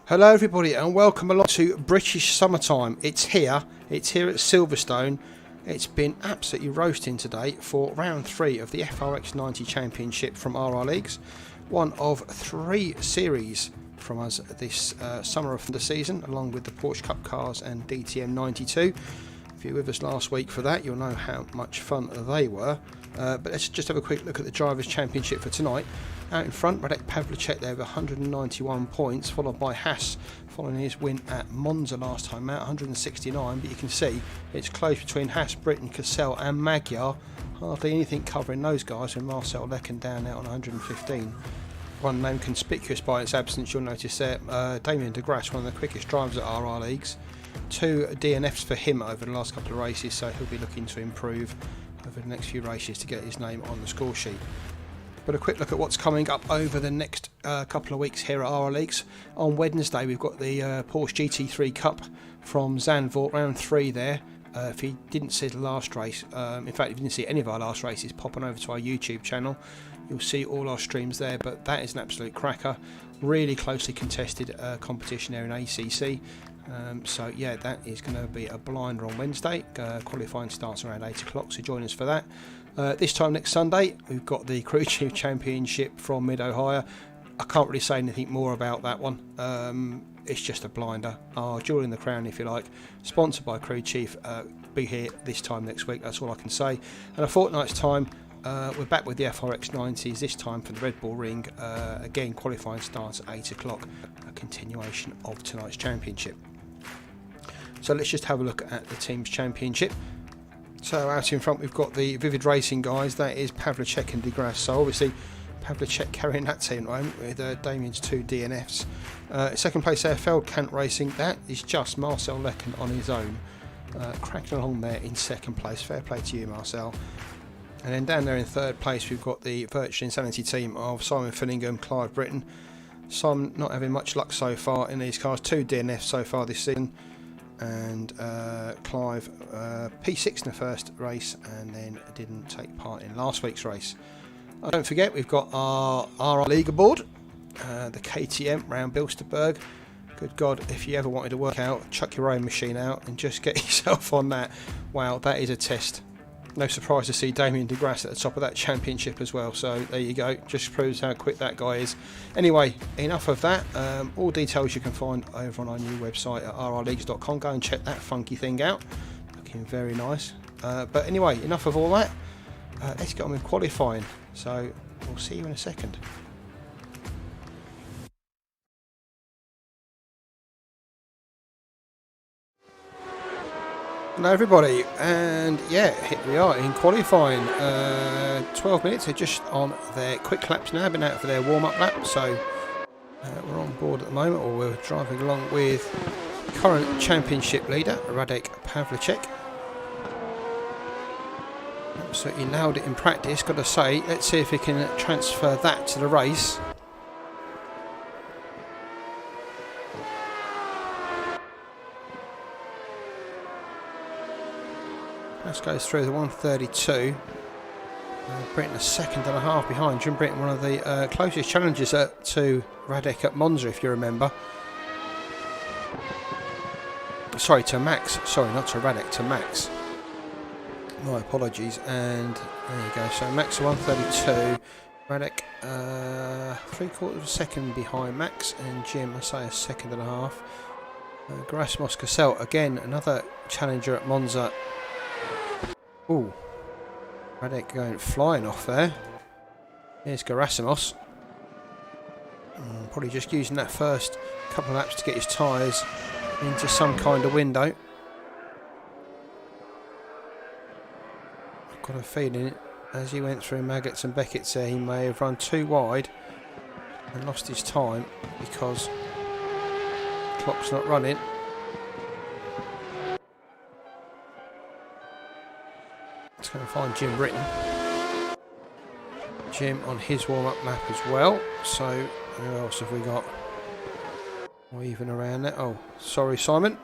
Hello everybody and welcome along to British Summertime. It's here at Silverstone. It's been absolutely roasting today for round 3 of the X-90 Championship from RR Leagues. One of 3 series from us this summer of the season, along with the Porsche Cup cars and DTM 92. If you were with us last week for that, you'll know how much fun they were. But let's just have a quick look at the Drivers' Championship for tonight. Out in front, Radek Pavlicek there with 191 points, followed by Haas following his win at Monza last time out, 169. But you can see it's close between Haas, Britton, Cassell and Magyar. Hardly anything covering those guys, and Marcel Lecken down there on 115. One name conspicuous by its absence, you'll notice there, Damien de Grasse, one of the quickest drivers at RR Leagues. 2 DNFs for him over the last couple of races, so he'll be looking to improve over the next few races to get his name on the score sheet. But a quick look at what's coming up over the next couple of weeks here at RR Leagues. On Wednesday we've got the Porsche GT3 Cup from Zandvoort, round 3 there. If you didn't see the last race, in fact if you didn't see any of our last races, pop on over to our YouTube channel. You'll see all our streams there, but that is an absolute cracker. Really closely contested competition there in ACC. So yeah, that is going to be a blinder on Wednesday. Qualifying starts around 8 o'clock, so join us for that. This time next Sunday we've got the Crew Chief Championship from Mid-Ohio. I can't really say anything more about that one. It's just a blinder. Our Jewel in the Crown, if you like, sponsored by Crew Chief. Be here this time next week, that's all I can say. And a fortnight's time we're back with the FRX90s, this time for the Red Bull Ring. Again, qualifying starts at 8 o'clock, a continuation of tonight's championship. So let's just have a look at the team's championship. So out in front we've got the Vivid Racing guys, that is Pavlicek and de Grasse. So obviously Pavlicek carrying that team at the moment with Damien's 2 DNFs. Second place there, Feldkamp Racing, that is just Marcel Lecken on his own. Cracking along there in second place, fair play to you Marcel. And then down there in third place we've got the Virtual Insanity team of Simon Finningham, Clive Britton. Simon not having much luck so far in these cars, 2 DNFs so far this season. And Clive P6 in the first race and then didn't take part in last week's race. Don't forget we've got our RR leaderboard, the KTM round Bilsterberg. Good God, if you ever wanted to work out, chuck your own machine out and just get yourself on that. Wow, that is a test. No surprise to see Damien de Grasse at the top of that championship as well. So there you go, just proves how quick that guy is. Anyway, enough of that. All details you can find over on our new website at rrleagues.com. Go and check that funky thing out. Looking very nice. But anyway, enough of all that. Let's get on with qualifying. So we'll see you in a second. Hello everybody, and yeah, here we are in qualifying. 12 minutes, they're just on their quick laps now, been out for their warm-up lap, so we're on board at the moment, or we're driving along with current championship leader Radek Pavlicek. Absolutely nailed it in practice, got to say. Let's see if he can transfer that to the race. Let's go through the 132. Britton a second and a half behind. Jim Britton, one of the closest challengers to Radek at Monza, if you remember. Sorry, to Max. Sorry, not to Radek, to Max. My apologies. And there you go. So Max 132. Radek 3/4 of a second behind Max. And Jim, I say a second and a half. Gerasimus Cassell, again, another challenger at Monza. Ooh, Radek going flying off there. Here's Gerasimus. Probably just using that first couple of laps to get his tyres into some kind of window. I've got a feeling as he went through Maggots and Beckett's there, he may have run too wide and lost his time because the clock's not running. Let's go and find Jim Britton. Jim on his warm-up lap as well. So who else have we got? Weaving around there. Oh, sorry Simon.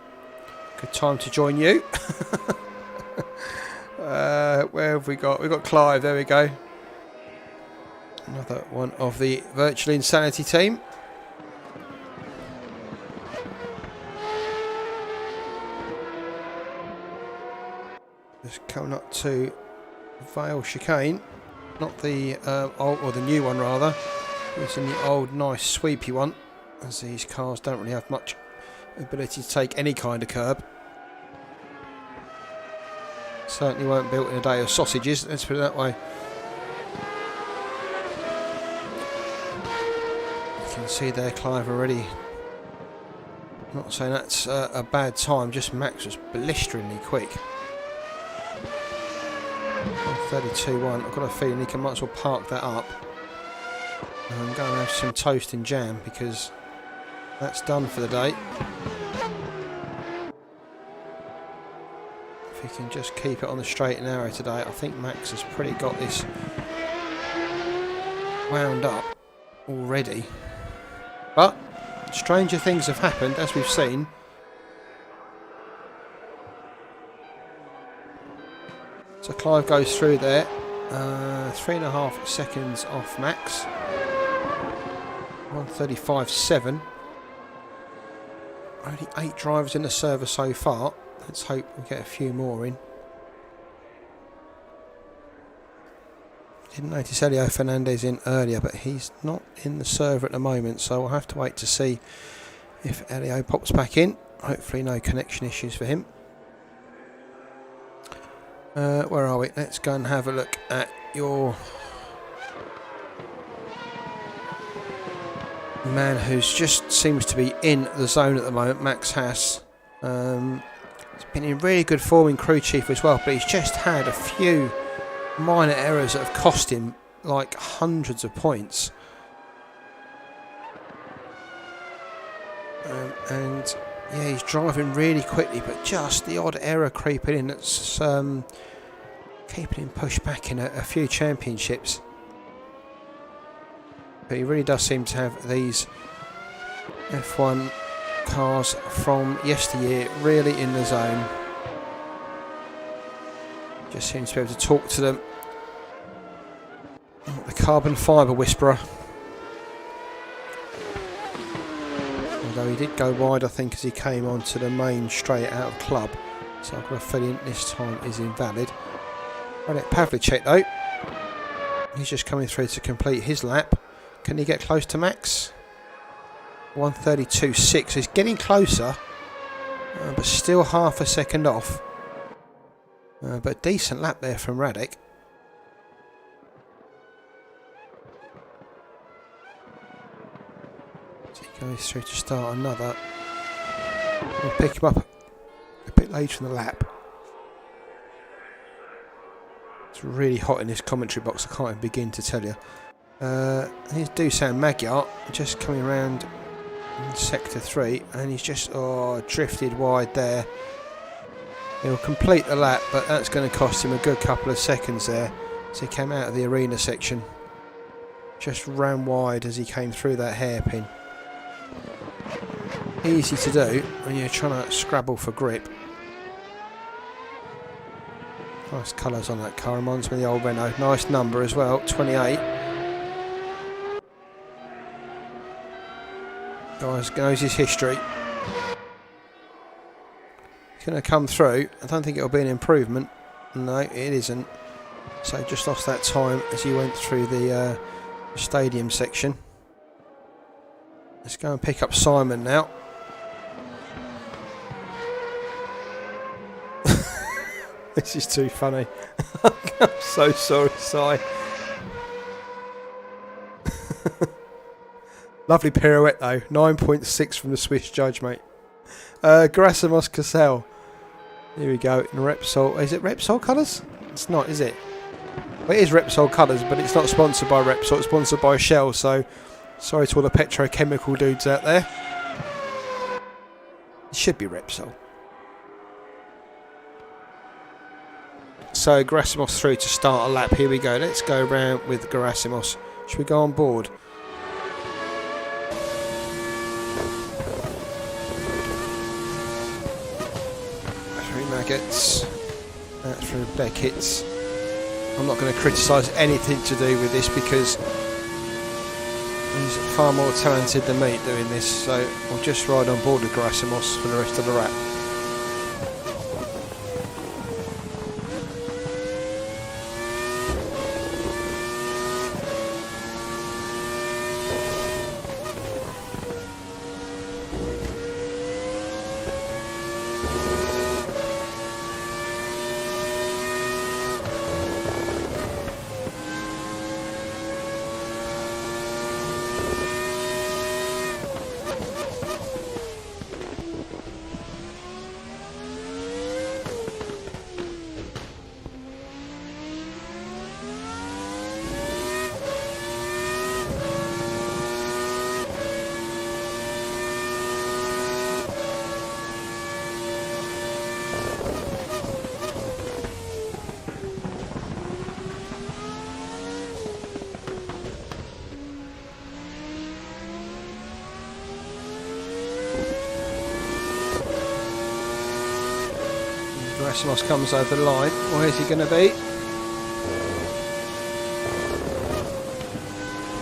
Good time to join you. Where have we got? We've got Clive, there we go. Another one of the Virtual Insanity team. Just coming up to Vale Chicane, not the old, or the new one rather. It's in the old nice sweepy one, as these cars don't really have much ability to take any kind of curb. Certainly weren't built in a day of sausages, let's put it that way. You can see there Clive already. Not saying that's a bad time, just Max was blisteringly quick. 32.1, I've got a feeling he can might as well park that up. And I'm going to have some toast and jam because that's done for the day. If he can just keep it on the straight and narrow today, I think Max has pretty got this wound up already. But stranger things have happened, as we've seen. So Clive goes through there, 3.5 seconds off Max, 1:35.7. Only 8 drivers in the server so far. Let's hope we get a few more in. Didn't notice Elio Fernandez in earlier, but he's not in the server at the moment, so we'll have to wait to see if Elio pops back in. Hopefully no connection issues for him. Where are we? Let's go and have a look at your man who's just seems to be in the zone at the moment, Max Haas. He's been in really good form in crew chief as well, but he's just had a few minor errors that have cost him like hundreds of points. And yeah, he's driving really quickly, but just the odd error creeping in that's keeping him pushed back in a few championships. But he really does seem to have these F1 cars from yesteryear really in the zone. Just seems to be able to talk to them. Oh, the carbon fibre whisperer. Although he did go wide, I think, as he came onto the main straight out of club. So I've got a feeling this time is invalid. Radek Pavlicek though. He's just coming through to complete his lap. Can he get close to Max? 1:32.6. He's getting closer, but still half a second off. But decent lap there from Radek. So he goes through to start another. We'll pick him up a bit later in the lap. It's really hot in this commentary box, I can't even begin to tell you. Here's Dusan Magyar just coming around in sector 3, and he's just drifted wide there. He'll complete the lap, but that's going to cost him a good couple of seconds there. So he came out of the arena section, just ran wide as he came through that hairpin. Easy to do when you're trying to scrabble for grip. Nice colours on that car, reminds me of the old Renault. Nice number as well, 28. Guys knows his history. Going to come through. I don't think it'll be an improvement. No, it isn't. So just lost that time as he went through the stadium section. Let's go and pick up Simon now. This is too funny. I'm so sorry, Si. Lovely pirouette though. 9.6 from the Swiss judge, mate. Gerasimos Cassel. Here we go, in Repsol. Is it Repsol colours? It's not, is it? Well, it is Repsol colours, but it's not sponsored by Repsol. It's sponsored by Shell, so sorry to all the petrochemical dudes out there. It should be Repsol. So Gerasimos through to start a lap. Here we go. Let's go round with Gerasimos. Should we go on board? Maggots, that's from Beckett's. I'm not going to criticise anything to do with this because he's far more talented than me doing this, so I'll just ride on board with Gerasimos for the rest of the lap. Gerasimos comes over the line. Where's he going to be?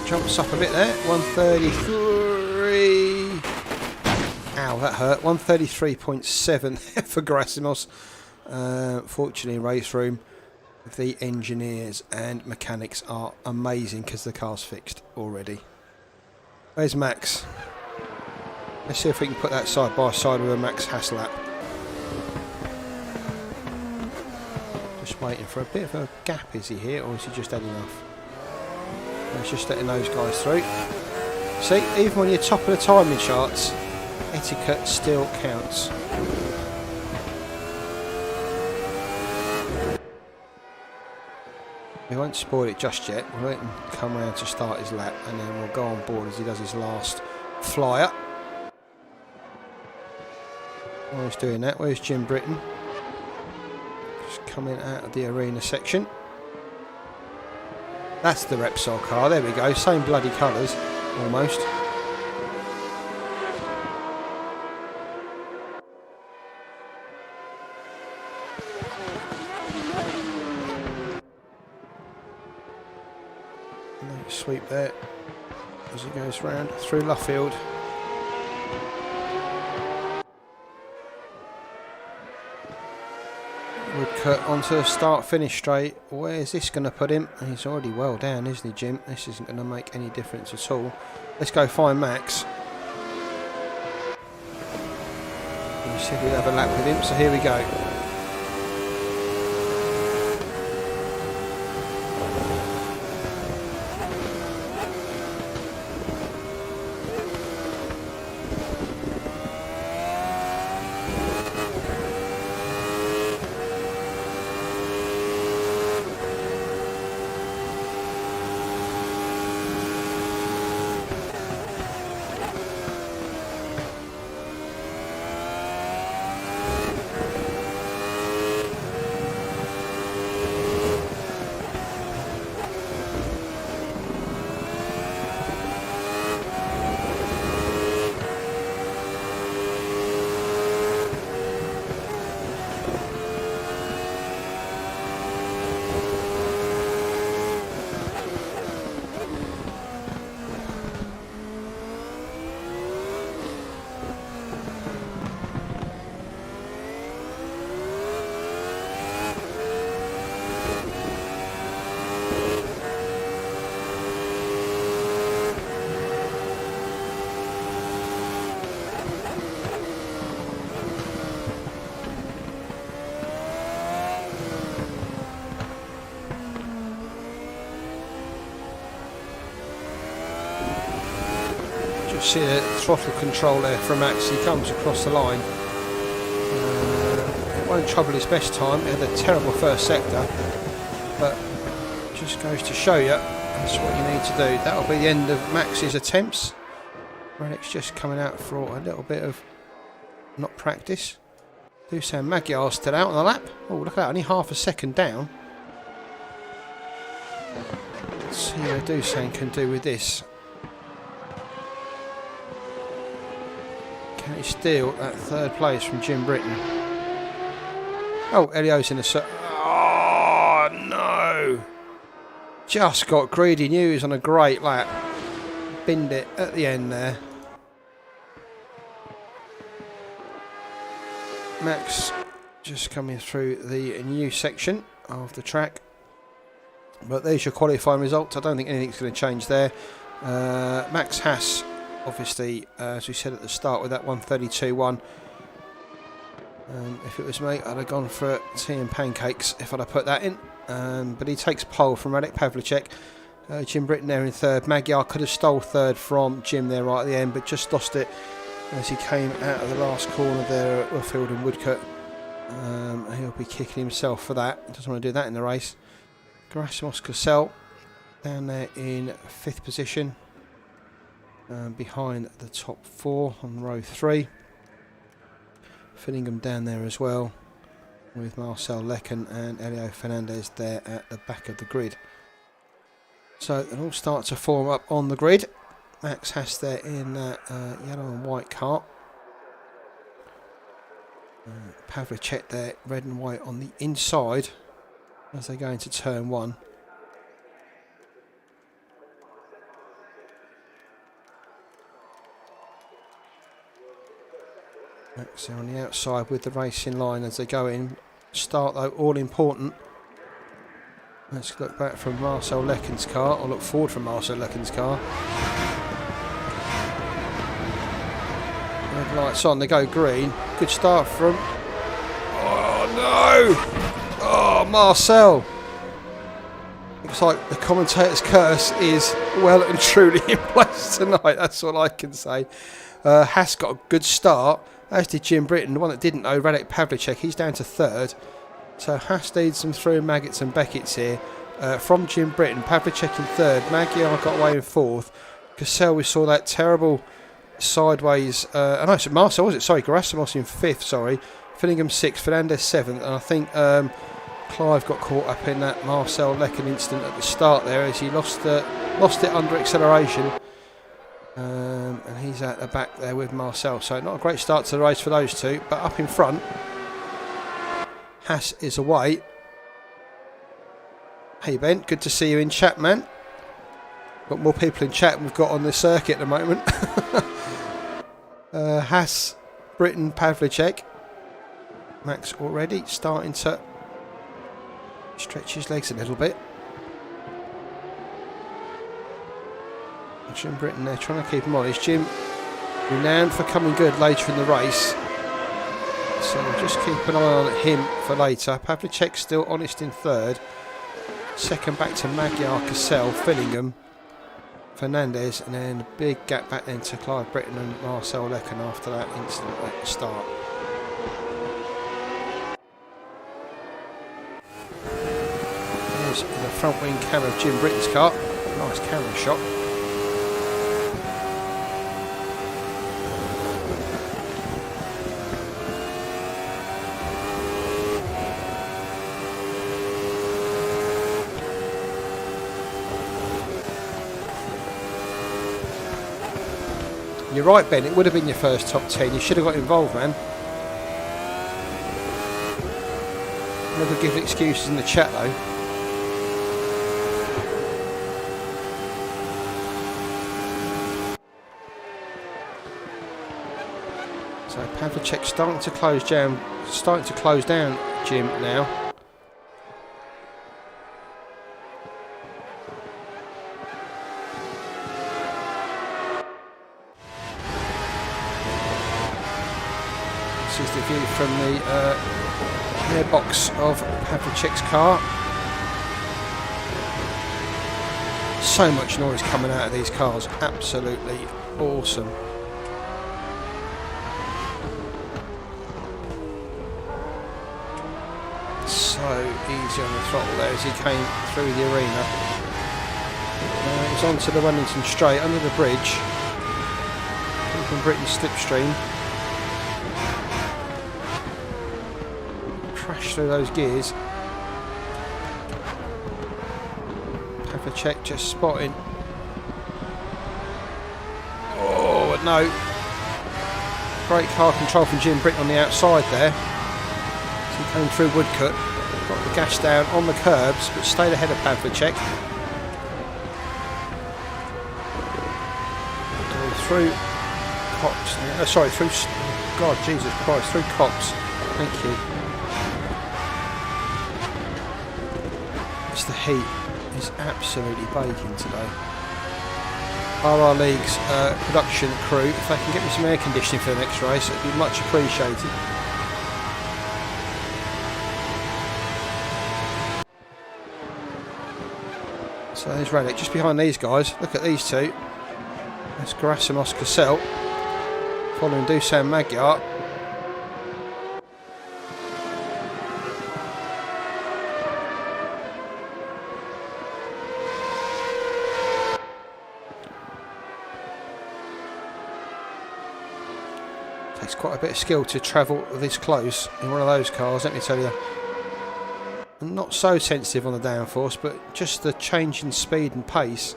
Jumps up a bit there. 133. Ow, that hurt. 133.7 for Gerasimos. Fortunately, race room, the engineers and mechanics are amazing because the car's fixed already. Where's Max? Let's see if we can put that side by side with a Max Haas lap. Just waiting for a bit of a gap, is he here, or is he just had enough? He's just letting those guys through. See, even when you're top of the timing charts, etiquette still counts. We won't spoil it just yet. We'll let him come around to start his lap, and then we'll go on board as he does his last flyer. While he's doing that, where's Jim Britton? Just coming out of the arena section. That's the Repsol car, there we go, same bloody colours, almost. Nice sweep there, as he goes round through Luffield. Woodcut onto the start-finish straight. Where's this going to put him? He's already well down, isn't he, Jim? This isn't going to make any difference at all. Let's go find Max. We said we'd have a lap with him, so here we go. See the throttle control there from Max. He comes across the line. It won't trouble his best time. He had a terrible first sector, but just goes to show you that's what you need to do. That'll be the end of Max's attempts. Relic's just coming out for a little bit of not practice. Dusan Magyar's still out on the lap. Oh, look at that, only half a second down. Let's see what Dusan can do with this. Can he steal that third place from Jim Britton? Oh, Elio's in the... Oh, no! Just got greedy. Knew he was on a great lap. Binned it at the end there. Max just coming through the new section of the track. But there's your qualifying results. I don't think anything's going to change there. Max Haas, obviously, as we said at the start, with that 132.1. If it was me, I'd have gone for tea and pancakes if I'd have put that in. But he takes pole from Radek Pavlicek. Jim Britton there in third. Magyar could have stole third from Jim there right at the end, but just lost it as he came out of the last corner there at Luffield and Woodcut. He'll be kicking himself for that. He doesn't want to do that in the race. Gerasimos Cassell down there in 5th position. Behind the top 4 on row 3. Fillingham down there as well, with Marcel Lecken and Elio Fernandez there at the back of the grid. So it all starts to form up on the grid. Max Haas there in that yellow and white car. Pavlicek there, red and white on the inside as they go into turn 1. Max on the outside with the racing line as they go in. Start though, all important. Let's look back from Marcel Lecken's car, or look forward from Marcel Lecken's car. Red lights on, they go green. Good start from... Oh no! Oh, Marcel! Looks like the commentator's curse is well and truly in place tonight, that's all I can say. Haas got a good start, as did Jim Britton. The one that didn't know, Radek Pavlicek, he's down to 3rd. So Haas leads them through Maggots and Beckett's here. From Jim Britton, Pavlicek in 3rd, Magyar got away in 4th. Cassell, we saw that terrible sideways, no, it's Marcel, was it? Sorry, Gerasimos in 5th, sorry. Fillingham 6th, Fernandez 7th, and I think Clive got caught up in that Marcel Lecken incident at the start there as he lost it under acceleration. And he's at the back there with Marcel, so not a great start to the race for those two, but up in front, Haas is away. Hey Ben, good to see you in chat, man. Got more people in chat than we've got on the circuit at the moment. Haas, Britton, Pavlicek. Max already starting to stretch his legs a little bit. Jim Britton there trying to keep him on. Is Jim renowned for coming good later in the race? So we'll just keep an eye on him for later. Pavlicek still honest in 3rd. 2nd back to Magyar, Cassell, Fillingham, Fernandez, and then a big gap back then to Clive Britton and Marcel Lecken after that incident at the start. Here's the front wing camera of Jim Britton's car. Nice camera shot. You're right, Ben, it would have been your first top 10. You should have got involved, man. Never give excuses in the chat, though. So Pavlicek starting to close down Jim now. This is the view from the airbox of Pavlicek's car. So much noise coming out of these cars, absolutely awesome. So easy on the throttle there as he came through the arena. He's onto the Wellington straight under the bridge. Keeping Britain's slipstream. Crash through those gears. Pavlicek just spotting. Oh no! Great car control from Jim Britton on the outside there. So he came through Woodcut, got the gas down on the curbs, but stayed ahead of Pavlicek. Through Cox. Sorry, through. God, Jesus Christ, through Cox. Thank you. It's the heat. Is absolutely baking today. RR League's production crew, if they can get me some air conditioning for the next race, it'd be much appreciated. So there's Radek just behind these guys. Look at these two. That's Gerasimos Cassell following Dusan Magyar. Takes quite a bit of skill to travel this close in one of those cars, let me tell you. And not so sensitive on the downforce, but just the change in speed and pace.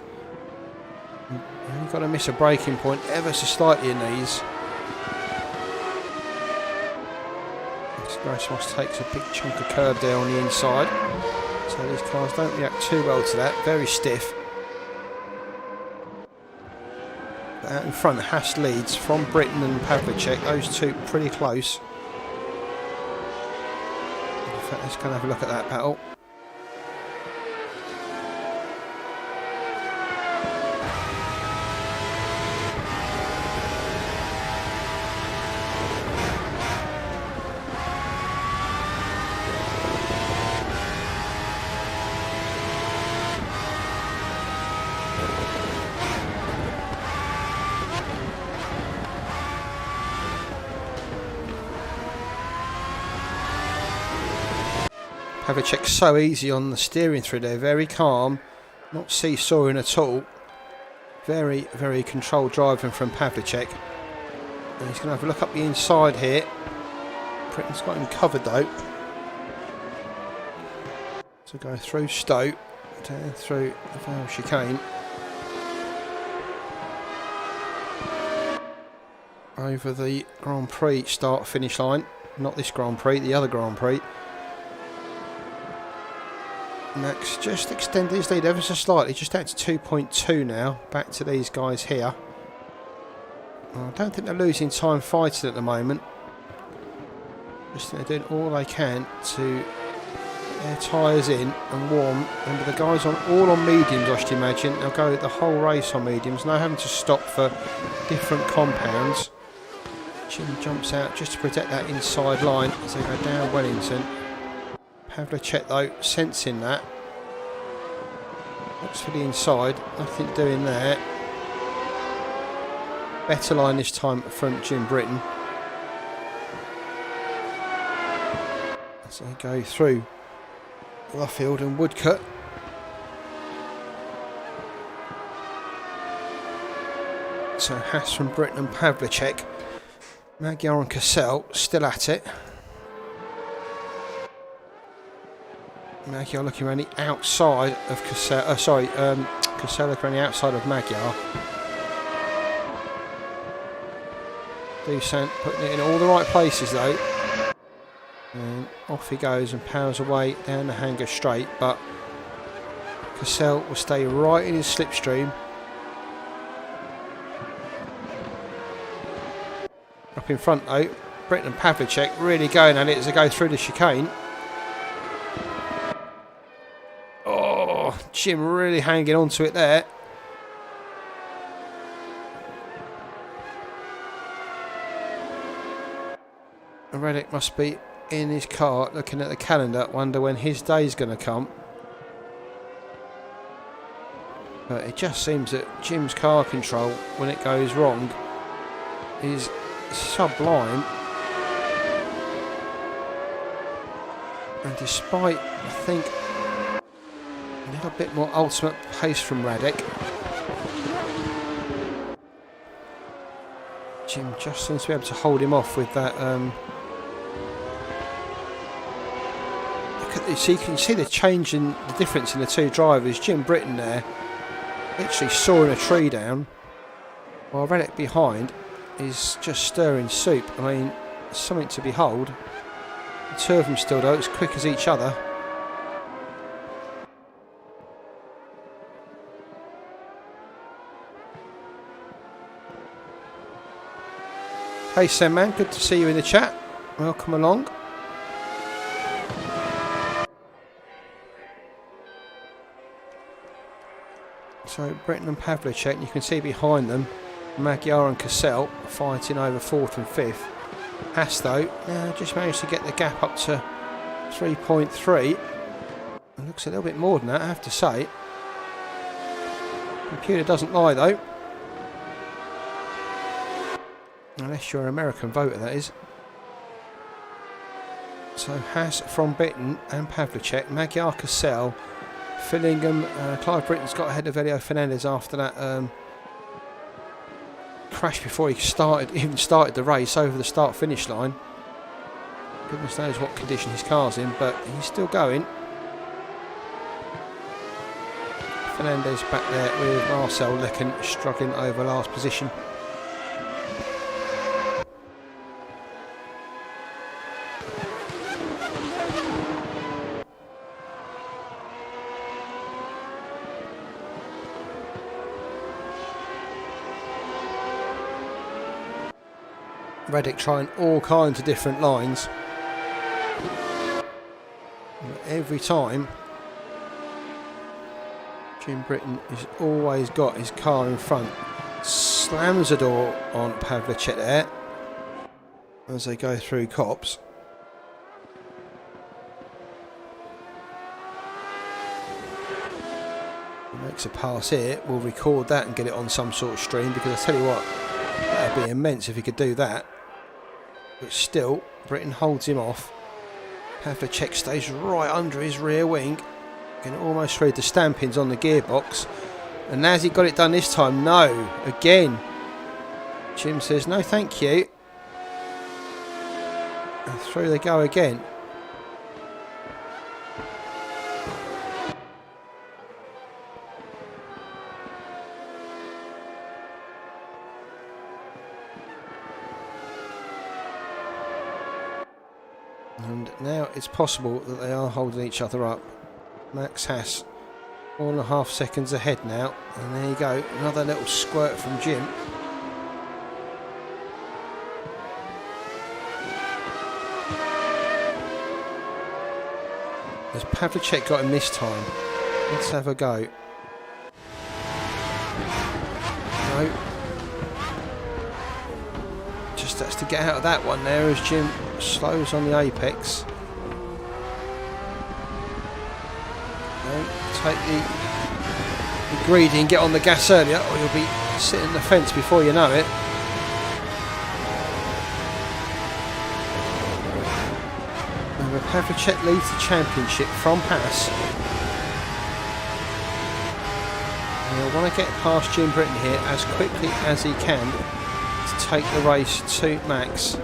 You've got to miss a braking point ever so slightly in these. Grossmoss takes a big chunk of curb there on the inside. So these cars don't react too well to that. Very stiff. But out in front, Haas leads from Britton and Pavlicek. Those two pretty close. In fact, let's go and have a look at that battle. Pavlicek's so easy on the steering through there, very calm, not seesawing at all. Very, very controlled driving from Pavlicek. And he's going to have a look up the inside here. Britton's got him covered though. So go through Stowe, down through the Vale chicane. Over the Grand Prix start finish line. Not this Grand Prix, the other Grand Prix. Max just extended his lead ever so slightly, just down to 2.2 now, back to these guys here. I don't think they're losing time fighting at the moment. Just they're doing all they can to get their tyres in and warm. Remember, the guys all on mediums, I should imagine. They'll go the whole race on mediums, no having to stop for different compounds. Jim jumps out just to protect that inside line as they go down Wellington. Pavlicek though, sensing that. Looks for the inside, nothing doing there. Better line this time from Jim Britton. As they go through Luffield and Woodcut. So Haas from Britton and Pavlicek. Magyar and Cassell still at it. Magyar looking around the outside of Cassell. Cassell looking around the outside of Magyar. Dusant putting it in all the right places though. And off he goes and powers away down the hanger straight. But Cassell will stay right in his slipstream. Up in front though, Britton and Pavlicek really going at it as they go through the chicane. Jim really hanging on to it there. Reddick must be in his car looking at the calendar, wonder when his day's going to come. But it just seems that Jim's car control, when it goes wrong, is sublime. And despite, I think, a little bit more ultimate pace from Radek, Jim just seems to be able to hold him off with that. Look at this, so you can see the change in the difference in the two drivers. Jim Britton there, literally sawing a tree down, while Radek behind is just stirring soup. I mean, it's something to behold. The two of them still though, as quick as each other. Hey Sam man, good to see you in the chat. Welcome along. So Britton and Pavlicek, you can see behind them Magyar and Cassell fighting over 4th and 5th. Haas though, just managed to get the gap up to 3.3. It looks a little bit more than that, I have to say. Computer doesn't lie though. Unless you're an American voter, that is. So Haas from Britton and Pavlicek, Magyar, Cassell, Fillingham, Clive Britton's got ahead of Elio Fernandez after that crash before he even started the race over the start-finish line. Goodness knows what condition his car's in, but he's still going. Fernandez back there with Marcel Lecken struggling over last position. Reddick trying all kinds of different lines. And every time, Jim Britton has always got his car in front. Slams the door on Pavlicek there as they go through Copse. Makes a pass here. We'll record that and get it on some sort of stream, because I tell you what, that would be immense if he could do that. But still, Britton holds him off. Pavlicek stays right under his rear wing. Can almost read the stampings on the gearbox. And has he got it done this time? No. Again. Jim says no thank you. And through they go again. And now it's possible that they are holding each other up. Max Haas 4.5 seconds ahead now, and there you go, another little squirt from Jim. Has Pavlicek got him this time? Let's have a go. No. Just has to get out of that one there as Jim slows on the apex. Take the greedy and get on the gas earlier, or you'll be sitting the fence before you know it. And Pavlicek leads the championship from Haas. And he'll want to get past Jim Britton here as quickly as he can to take the race to Max.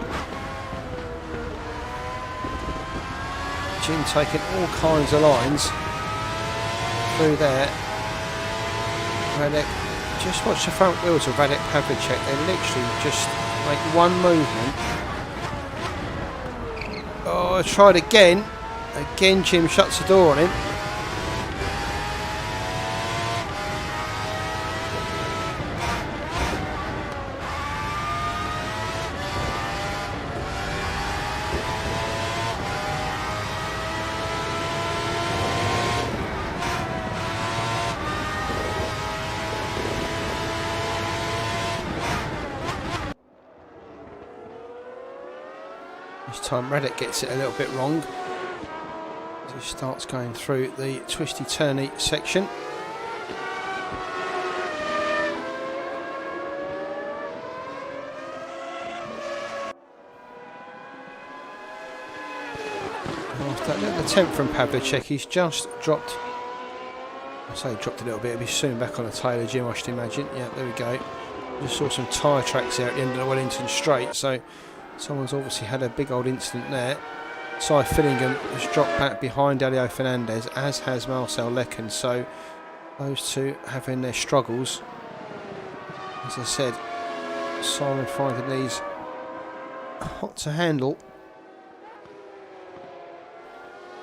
Jim taking all kinds of lines through there. Radek, just watch the front wheels of Radek Pavlicek. They literally just make one movement. Oh, I tried again. Again, Jim shuts the door on him. This time Radek gets it a little bit wrong as he starts going through the twisty turny section. After that little attempt from Pavlicek, he's just dropped, I say dropped a little bit, he'll be soon back on the tail of Jim, I should imagine. Yeah, there we go. Just saw some tyre tracks there at the end of the Wellington Straight, so someone's obviously had a big old incident there. Cy Fillingham has dropped back behind Elio Fernandez, as has Marcel Lecken, so those two having their struggles. As I said, Simon finding these hot to handle.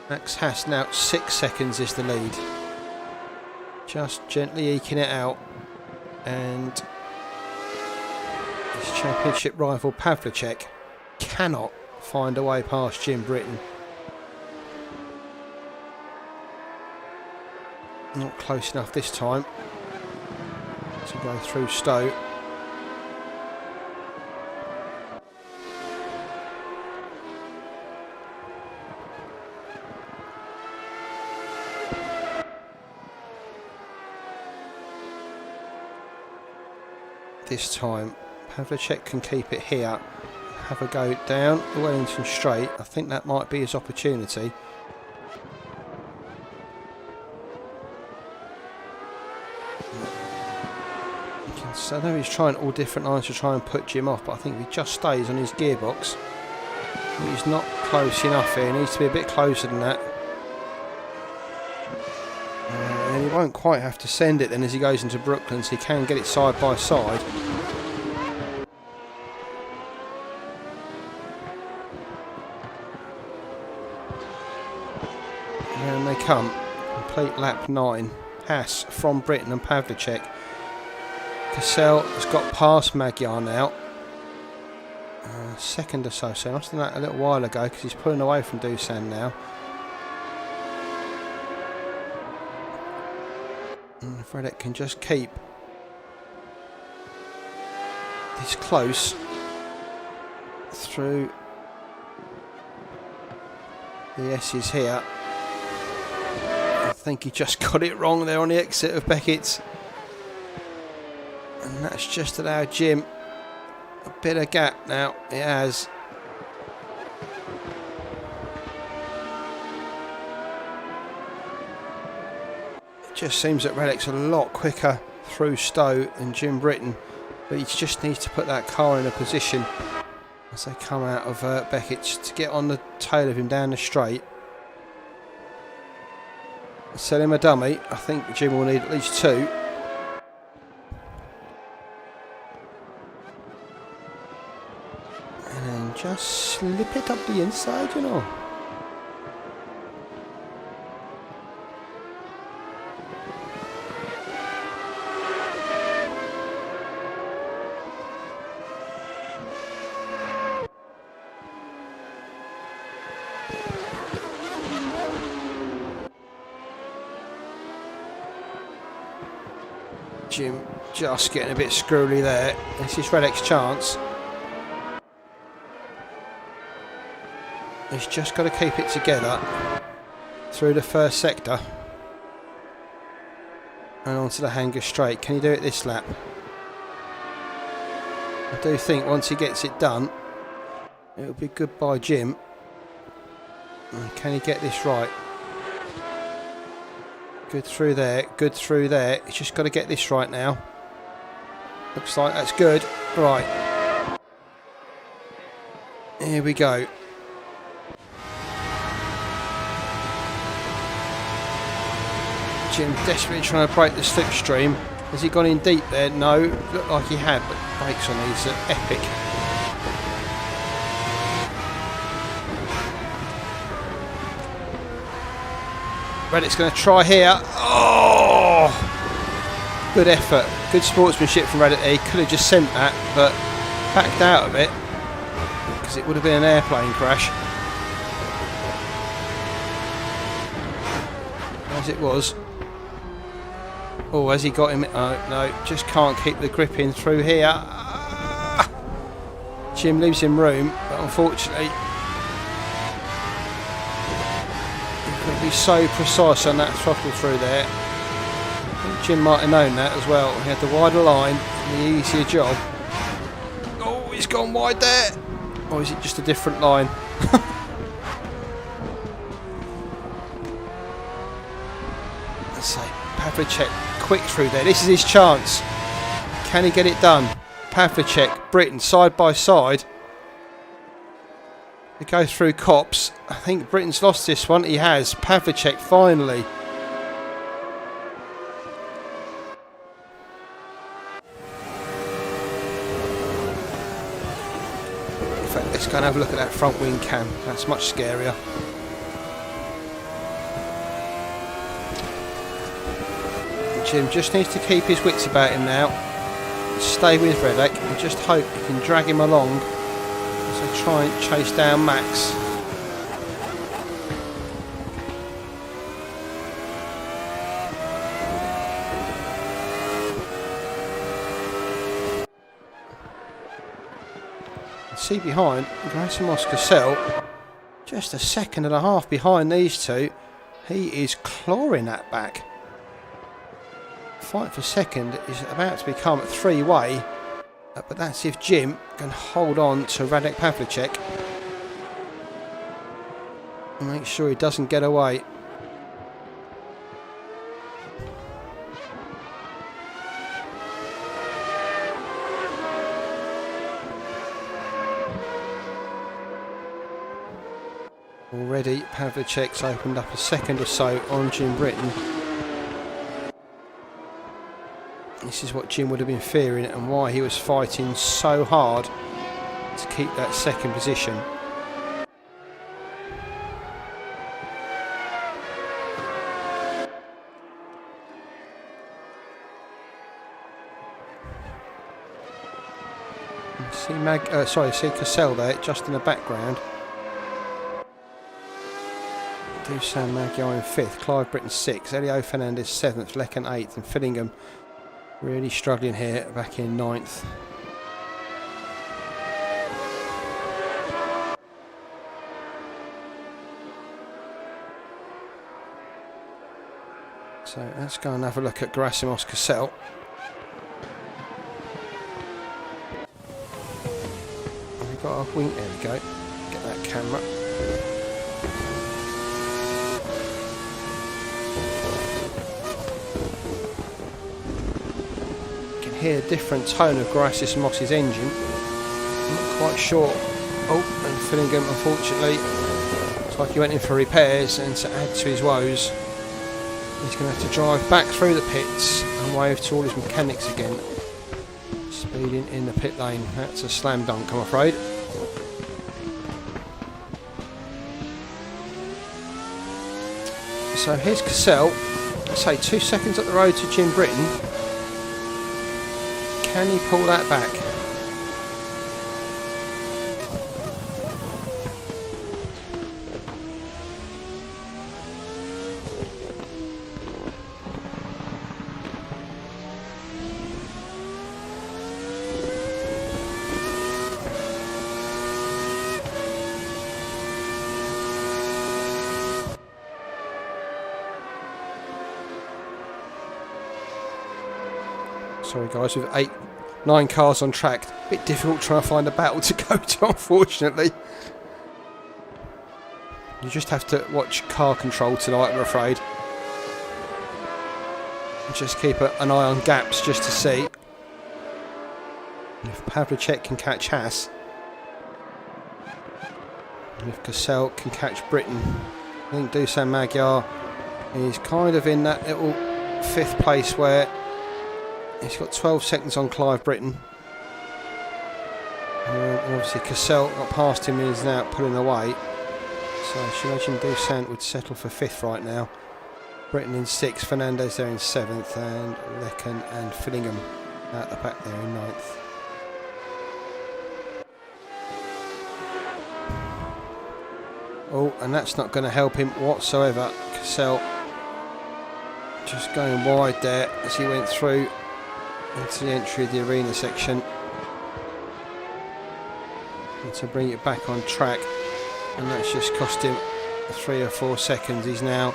Max Haas now 6 seconds is the lead. Just gently eking it out, and his championship rival Pavlicek cannot find a way past Jim Britton. Not close enough this time to go through Stowe. This time Pavlicek can keep it here, have a go down the Wellington Straight. I think that might be his opportunity. So I know he's trying all different lines to try and put Jim off, but I think if he just stays on his gearbox, he's not close enough here. He needs to be a bit closer than that. And he won't quite have to send it then as he goes into Brooklyn, so he can get it side by side. And they come. Complete lap 9. Haas from Britton and Pavlicek. Cassell has got past Magyar now. second or so. So I must have done that a little while ago because he's pulling away from Dusan now. And if Reddick can just keep this close through the S's here. I think he just got it wrong there on the exit of Beckett's. And that's just allowed Jim a bit of gap now. It has. It just seems that Reddick's a lot quicker through Stowe than Jim Britton. But he just needs to put that car in a position as they come out of Beckett's to get on the tail of him down the straight. Sell him a dummy. I think Jim will need at least two. And then just slip it up the inside, you know. Jim just getting a bit screwy there. This is Reddick's chance. He's just got to keep it together through the first sector and onto the hanger straight. Can he do it this lap? I do think once he gets it done, it'll be goodbye Jim. And can he get this right? Good through there, good through there. He's just got to get this right now. Looks like that's good. Right. Here we go. Jim desperately trying to break the slipstream. Has he gone in deep there? No. Looked like he had, but brakes on these are epic. Reddick's going to try here. Oh! Good effort. Good sportsmanship from Reddick. He could have just sent that, but backed out of it because it would have been an airplane crash. As it was. Oh, has he got him? Oh, no, just can't keep the grip in through here. Ah! Jim leaves him room, but unfortunately be so precise on that throttle through there. I think Jim might have known that as well. He had the wider line and the easier job. Oh, he's gone wide there. Or is it just a different line? Let's say Pavlicek quick through there. This is his chance. Can he get it done? Pavlicek, Britton side by side. They go through Cops. I think Britain's lost this one. He has. Pavlicek finally. In fact, let's go and have a look at that front wing cam. That's much scarier. Jim just needs to keep his wits about him now. Stay with Reddick and just hope he can drag him along. So try and chase down Max. See behind Gerasimos Cassell, just a second and a half behind these two. He is clawing that back. Fight for second is about to become a three-way. But that's if Jim can hold on to Radek Pavlicek and make sure he doesn't get away. Already Pavlicek's opened up a second or so on Jim Britton. This is what Jim would have been fearing and why he was fighting so hard to keep that second position. See Cassell there, just in the background. Dusan Magyar in 5th, Clive Britton 6th, Elio Fernandez 7th, Lecken 8th, and Fillingham really struggling here, back in 9th. So let's go and have a look at Gerasimos Cassell. We've got our wing, there we go, get that camera. Hear a different tone of Gerasimos's engine. I'm not quite sure. Oh, and Fillingham, unfortunately, looks like he went in for repairs, and to add to his woes, he's going to have to drive back through the pits and wave to all his mechanics again. Speeding in the pit lane. That's a slam dunk, I'm afraid. So here's Cassell. Let's say 2 seconds up the road to Jim Britton. Can he pull that back? Sorry guys, with 9 cars on track, a bit difficult trying to find a battle to go to, unfortunately. You just have to watch car control tonight, I'm afraid. And just keep an eye on gaps just to see if Pavlicek can catch Haas. And if Cassell can catch Britton. I think Dusan Magyar is kind of in that little 5th place where he's got 12 seconds on Clive Britton. And obviously Cassell got past him and is now pulling away. So I should imagine Dusan would settle for 5th right now. Britton in 6th, Fernandez there in 7th, and Lecken and Fillingham out the back there in 9th. Oh, and that's not going to help him whatsoever. Cassell just going wide there as he went through into the entry of the arena section, and to bring it back on track, and that's just cost him 3 or 4 seconds. He's now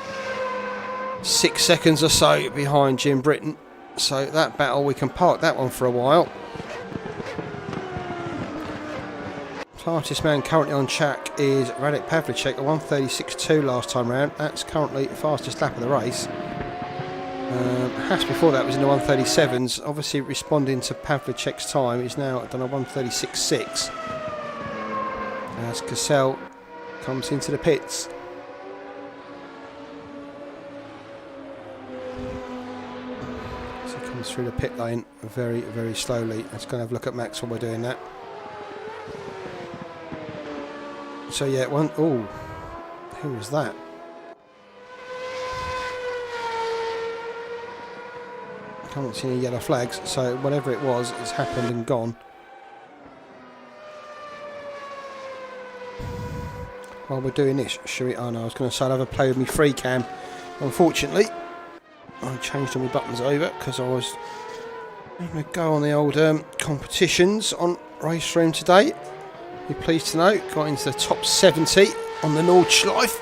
6 seconds or so behind Jim Britton, so that battle, we can park that one for a while. Fastest man currently on track is Radek Pavlicek, a 1:36.2 last time round. That's currently the fastest lap of the race. Haas before that was in the 1:37s, obviously responding to Pavlicek's time. He's now done a 1:36.6 as Cassell comes into the pits. So he comes through the pit lane very, very slowly. Let's go and have a look at Max while we're doing that. So yeah, oh, who was that? Can't see any yellow flags, so whatever it was, it's happened and gone. While we're doing this, should we? Oh no, I was going to say I'll have a play with my free cam. Unfortunately, I changed all my buttons over because I was going to go on the old competitions on Race Room today. Be pleased to know, got into the top 70 on the Nordschleife.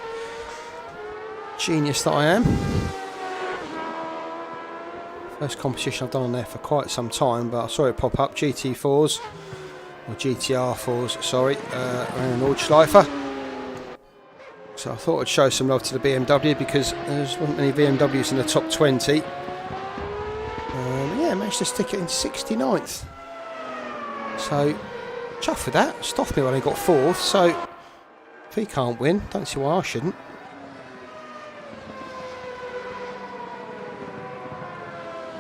Genius that I am. First competition I've done on there for quite some time, but I saw it pop up, GT4s, or GTR4s, sorry, around Nordschleife. So I thought I'd show some love to the BMW because there wasn't many BMWs in the top 20. Yeah, managed to stick it in 69th. So, chuffed with that. Stoffel only got 4th, so if he can't win, don't see why I shouldn't.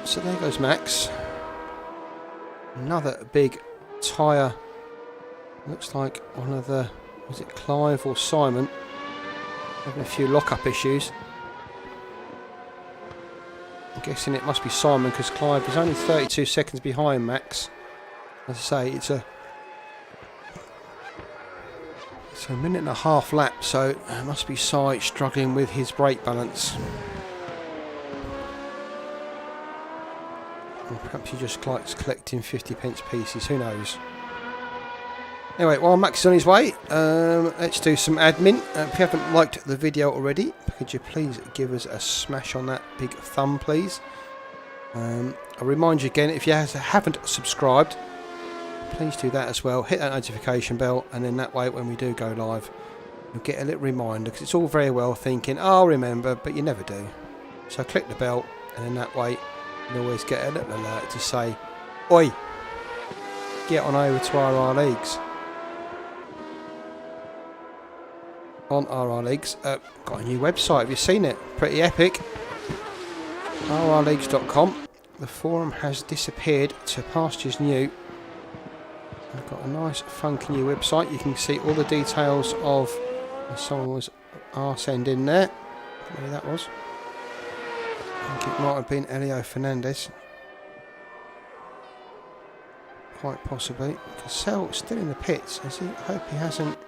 So there goes Max. Another big tyre. Looks like one of the, was it Clive or Simon? Having a few lock-up issues. I'm guessing it must be Simon because Clive is only 32 seconds behind Max. As I say, it's a So a minute and a half lap, so it must be Si struggling with his brake balance. Or perhaps he just likes collecting 50p pieces, who knows. Anyway, while Max is on his way, let's do some admin. If you haven't liked the video already, could you please give us a smash on that big thumb, please? I'll remind you again, if you haven't subscribed, please do that as well. Hit that notification bell, and then that way when we do go live, you'll get a little reminder, because it's all very well thinking, oh, I'll remember, but you never do. So click the bell, and then that way you'll always get a little alert to say, oi, get on over to RR Leagues. On RR Leagues, got a new website, have you seen it? Pretty epic. rrleagues.com. The forum has disappeared to pastures new. I've got a nice funky new website. You can see all the details of, someone was arse end in there, maybe that was, I think it might have been Elio Fernandez, quite possibly. Cassell still in the pits, is he? I hope he hasn't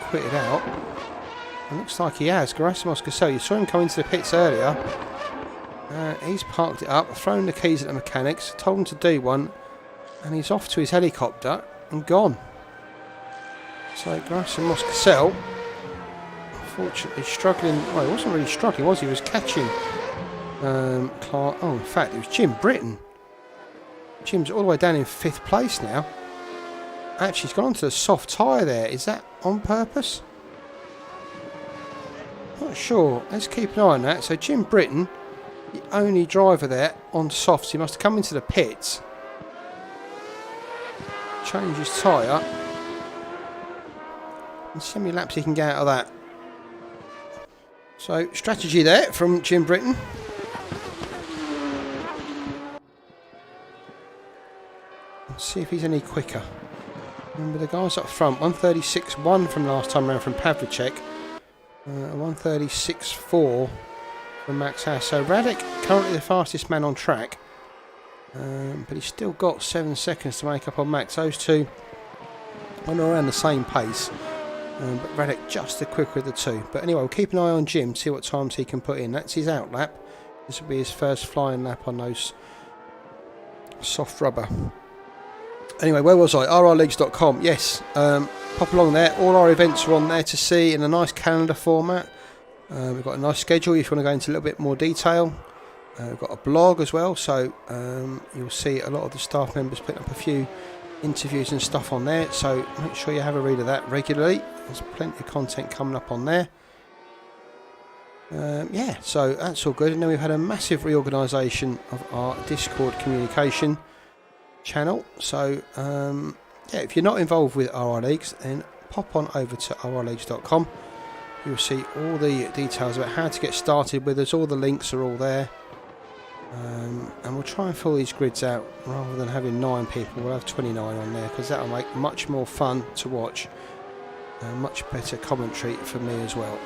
quitted out. It looks like he has. Gerasimos Cassell, you saw him come into the pits earlier. He's parked it up, thrown the keys at the mechanics, told him to do one, and he's off to his helicopter and gone. So Gerasimos Cassell, unfortunately struggling. Well, he wasn't really struggling, was he? He was catching Clark. Oh, in fact, it was Jim Britton. Jim's all the way down in 5th place now. Actually, he's gone onto the soft tyre there. Is that on purpose? Not sure. Let's keep an eye on that. So Jim Britton, the only driver there on softs, he must have come into the pits, change his tyre, and see how many laps he can get out of that. So strategy there from Jim Britton. Let's see if he's any quicker. Remember the guys up front, 136.1 from last time around from Pavlicek, 136.4 from Max Haas. So Radek currently the fastest man on track, but he's still got 7 seconds to make up on Max. Those two on around the same pace, but Radek just the quicker of the two. But anyway, we'll keep an eye on Jim, see what times he can put in. That's his out lap. This will be his first flying lap on those soft rubber. Anyway, where was I? rrleagues.com. Yes, pop along there. All our events are on there to see in a nice calendar format. We've got a nice schedule if you want to go into a little bit more detail. We've got a blog as well, so you'll see a lot of the staff members putting up a few interviews and stuff on there. So make sure you have a read of that regularly. There's plenty of content coming up on there. Yeah, so that's all good. And then we've had a massive reorganisation of our Discord communication channel. So yeah, if you're not involved with RR Leagues, then pop on over to rrleagues.com. You'll see all the details about how to get started with us. All the links are all there, and we'll try and fill these grids out. Rather than having 9 people, we'll have 29 on there, because that'll make much more fun to watch and much better commentary for me as well.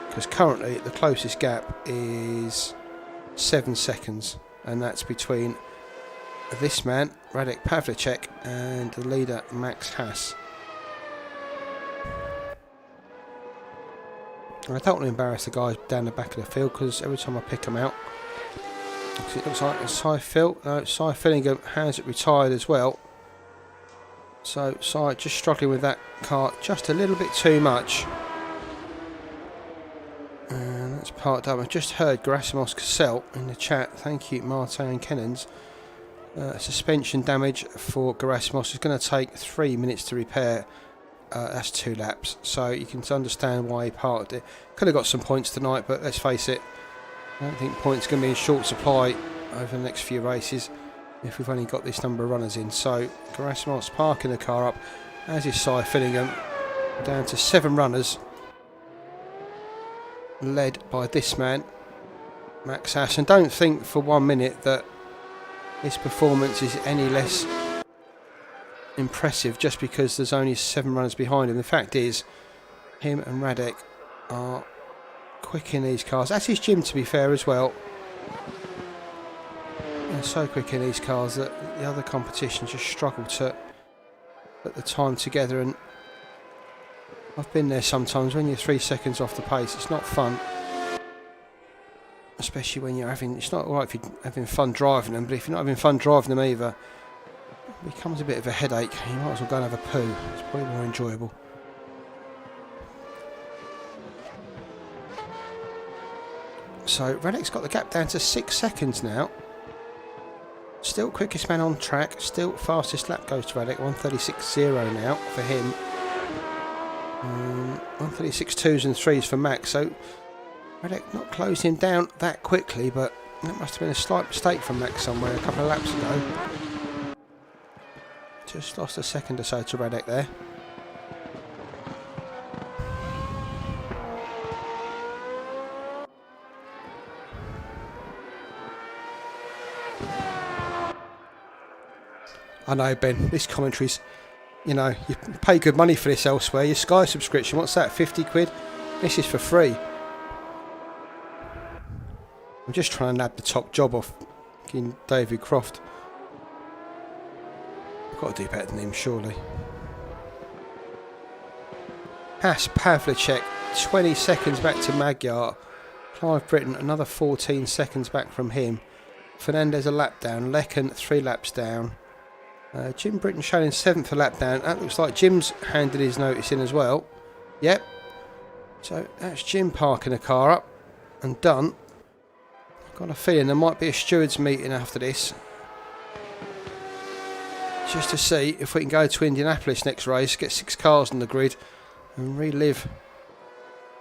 Because currently the closest gap is 7 seconds, and that's between this man, Radek Pavlicek, and the leader, Max Haas. I don't want to embarrass the guys down the back of the field, because every time I pick them out, it looks like Si Fillingham has retired as well. So Si just struggling with that car just a little bit too much. And that's parked up. I just heard Gerasimos Cassell in the chat. Thank you, Martin Kennans. Suspension damage for Gerasimos is going to take 3 minutes to repair. That's 2 laps, so you can understand why he parked it. Could have got some points tonight, but let's face it, I don't think points are going to be in short supply over the next few races if we've only got this number of runners in. So Gerasimos parking the car up, as is Si Fillingham, down to 7 runners, led by this man, Max Haas. And don't think for 1 minute that his performance is any less impressive just because there's only 7 runners behind him. The fact is, him and Radek are quick in these cars. That's his Jim, to be fair, as well. They're so quick in these cars that the other competition just struggle to put the time together, and I've been there sometimes when you're 3 seconds off the pace. It's not fun, especially when you're having, it's not alright if you're having fun driving them, but if you're not having fun driving them either, it becomes a bit of a headache. You might as well go and have a poo. It's probably more enjoyable. So Radek's got the gap down to 6 seconds now. Still quickest man on track, still fastest lap goes to Radek, 1:36.0 now for him. 1:36.2s and 3s for Max, so Radek not closing down that quickly, but that must have been a slight mistake from Max somewhere a couple of laps ago. Just lost a second or so to Radek there. I know, Ben, this commentary's, you know, you pay good money for this elsewhere. Your Sky subscription, what's that, 50 quid? This is for free. I'm just trying to nab the top job off King David Croft. I've got to do better than him, surely. Haas Pavlicek, 20 seconds back to Magyar. Clive Britton, another 14 seconds back from him. Fernandez a lap down. Lecken 3 laps down. Jim Britton shown in 7th a lap down. That looks like Jim's handed his notice in as well. Yep. So that's Jim parking the car up and done. I've got a feeling there might be a stewards meeting after this, just to see if we can go to Indianapolis next race, get 6 cars on the grid and relive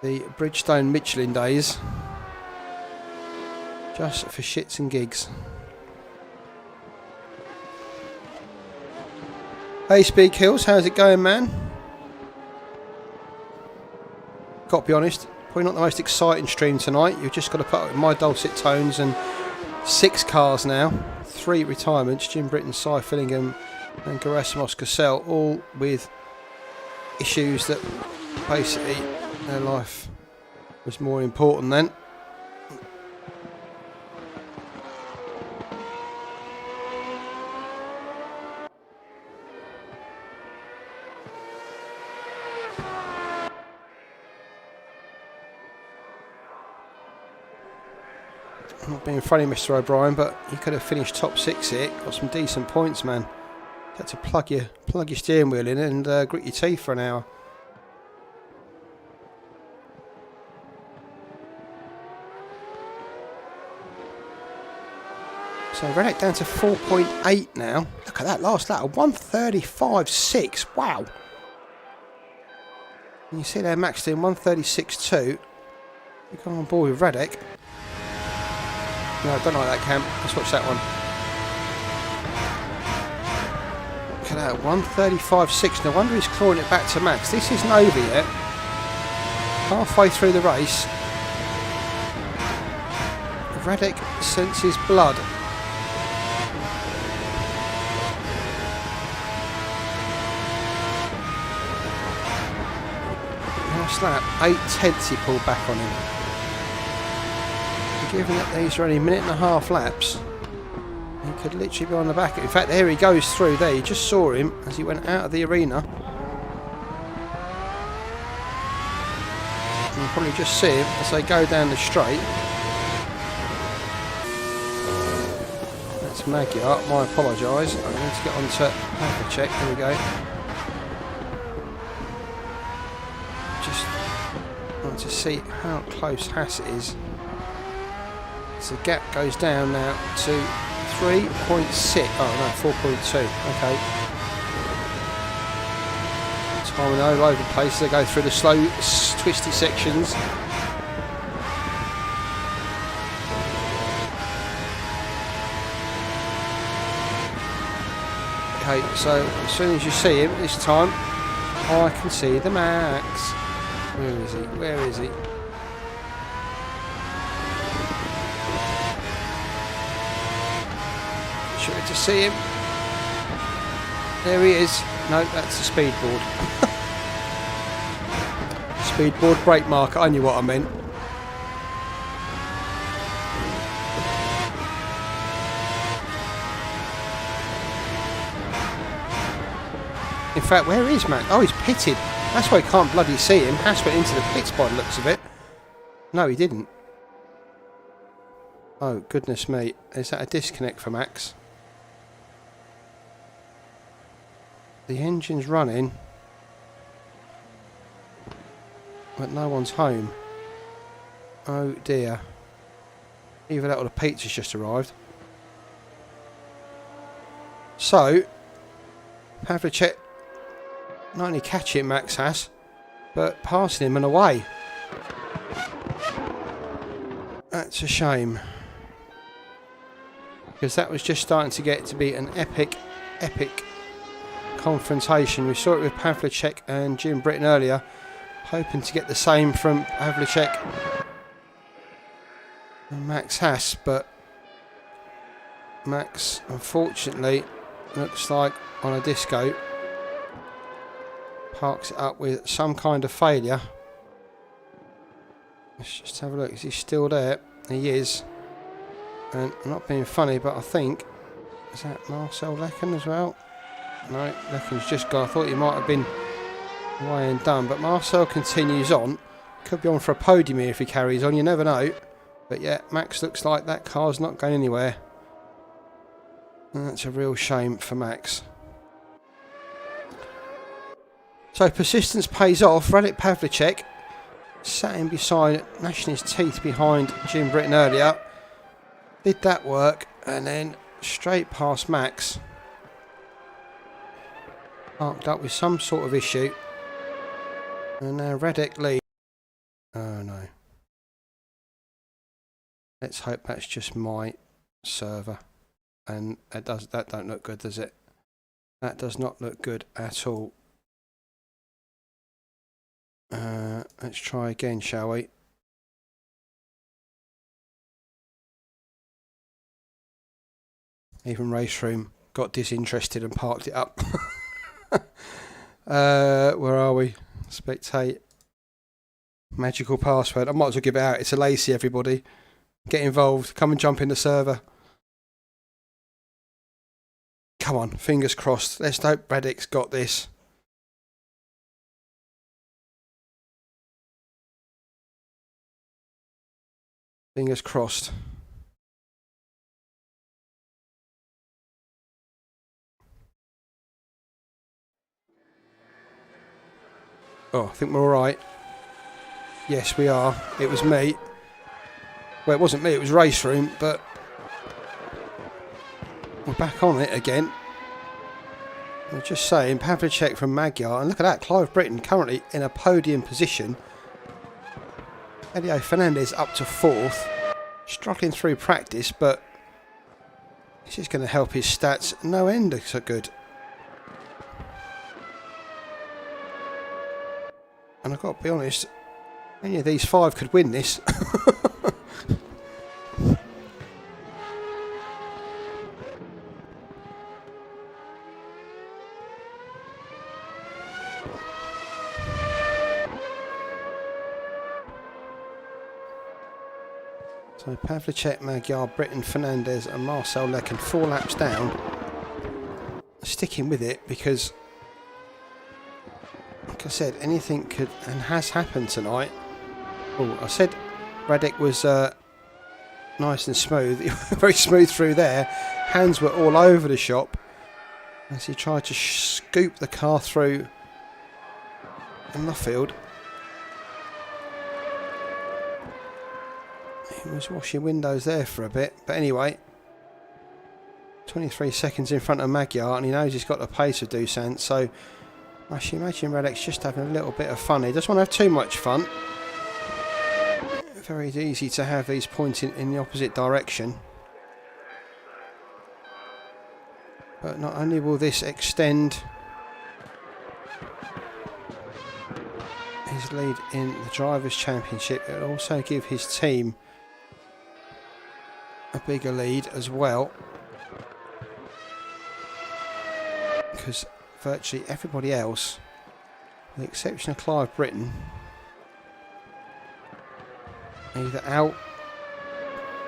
the Bridgestone Michelin days, just for shits and gigs. Hey Speed Kills, how's it going, man? Got to be honest, probably not the most exciting stream tonight. You've just got to put up with my dulcet tones, and 6 cars now, 3 retirements, Jim Britton, Cy Fillingham and Gerasimos Cassell, all with issues that basically their life was more important then. Not being funny, Mr. O'Brien, but you could have finished top 6 here. Got some decent points, man. You had to plug your steering wheel in and grit your teeth for an hour. So Radek down to 4.8 now. Look at that last lap, 1:35.6. Wow. And you see there Max doing 1:36.2. You come on board with Radek. No, I don't like that, Cam. Let's watch that one. Look at that, 1:35.6. No wonder he's clawing it back to Max. This isn't over yet. Halfway through the race, Radek senses blood. Last lap, 8/10 he pulled back on him. Given that these are only 1.5 laps, he could literally be on the back. In fact, there he goes through there. You just saw him as he went out of the arena. You can probably just see him as they go down the straight. That's Magyar. I apologise. I need to get on to Pavlicek. There we go. Just want to see how close Haas is. So the gap goes down now to 3.6. Oh no, 4.2. Okay. Timing all over the place. They go through the slow, twisty sections. Okay, so as soon as you see him this time, I can see the Max. Where is he? Where is he? To see him. There he is. No, that's the speedboard. Speedboard brake marker. I knew what I meant. In fact, where is Max? Oh, he's pitted. That's why he can't bloody see him. Haas went into the pits by the looks of it. No, he didn't. Oh, goodness me. Is that a disconnect for Max? The engine's running. But no one's home. Oh dear. Either that or the pizza's just arrived. So, Pavlicek not only catching Max Haas, but passing him and away. That's a shame. Because that was just starting to get to be an epic confrontation. We saw it with Pavlicek and Jim Britton earlier, hoping to get the same from Pavlicek and Max Haas, but Max, unfortunately, looks like on a disco, parks it up with some kind of failure. Let's just have a look. Is he still there? He is. And I'm not being funny, but I think, is that Marcel Lecken as well? No, Lecken's just gone. I thought he might have been away and done, but Marcel continues on. Could be on for a podium here if he carries on, you never know. But yeah, Max looks like that car's not going anywhere. And that's a real shame for Max. So persistence pays off. Radek Pavlicek sat in beside, gnashing his teeth behind Jim Britton earlier. Did that work, and then straight past Max. Parked up with some sort of issue. And now Radek leads. Oh no. Let's hope that's just my server. And that don't look good, does it? That does not look good at all. Let's try again, shall we? Even Race Room got disinterested and parked it up. Where are we? Spectate. Magical password. I might as well give it out. It's a Lacey, everybody. Get involved. Come and jump in the server. Come on, fingers crossed. Let's hope Radek's got this. Fingers crossed. Oh, I think we're alright. Yes, we are. It was me. Well, it wasn't me, it was Race Room, but we're back on it again. I'm just saying, Pavlicek from Magyar, and look at that, Clive Britton currently in a podium position. Elio Fernandez up to 4th, struggling through practice, but this is going to help his stats no end so good. And I've got to be honest, any of these 5 could win this. So Pavlicek, Magyar, Britton, Fernandez and Marcel Lecken 4 laps down. Sticking with it because, like I said, anything could and has happened tonight. Oh, I said Radek was nice and smooth. Very smooth through there. Hands were all over the shop as he tried to scoop the car through in the field. He was washing windows there for a bit, but anyway, 23 seconds in front of Magyar, and he knows he's got the pace of Doosan, so I should imagine Radek's just having a little bit of fun. He doesn't want to have too much fun. Very easy to have these pointing in the opposite direction. But not only will this extend his lead in the Drivers' Championship, it will also give his team a bigger lead as well, because virtually everybody else, with the exception of Clive Britton, either out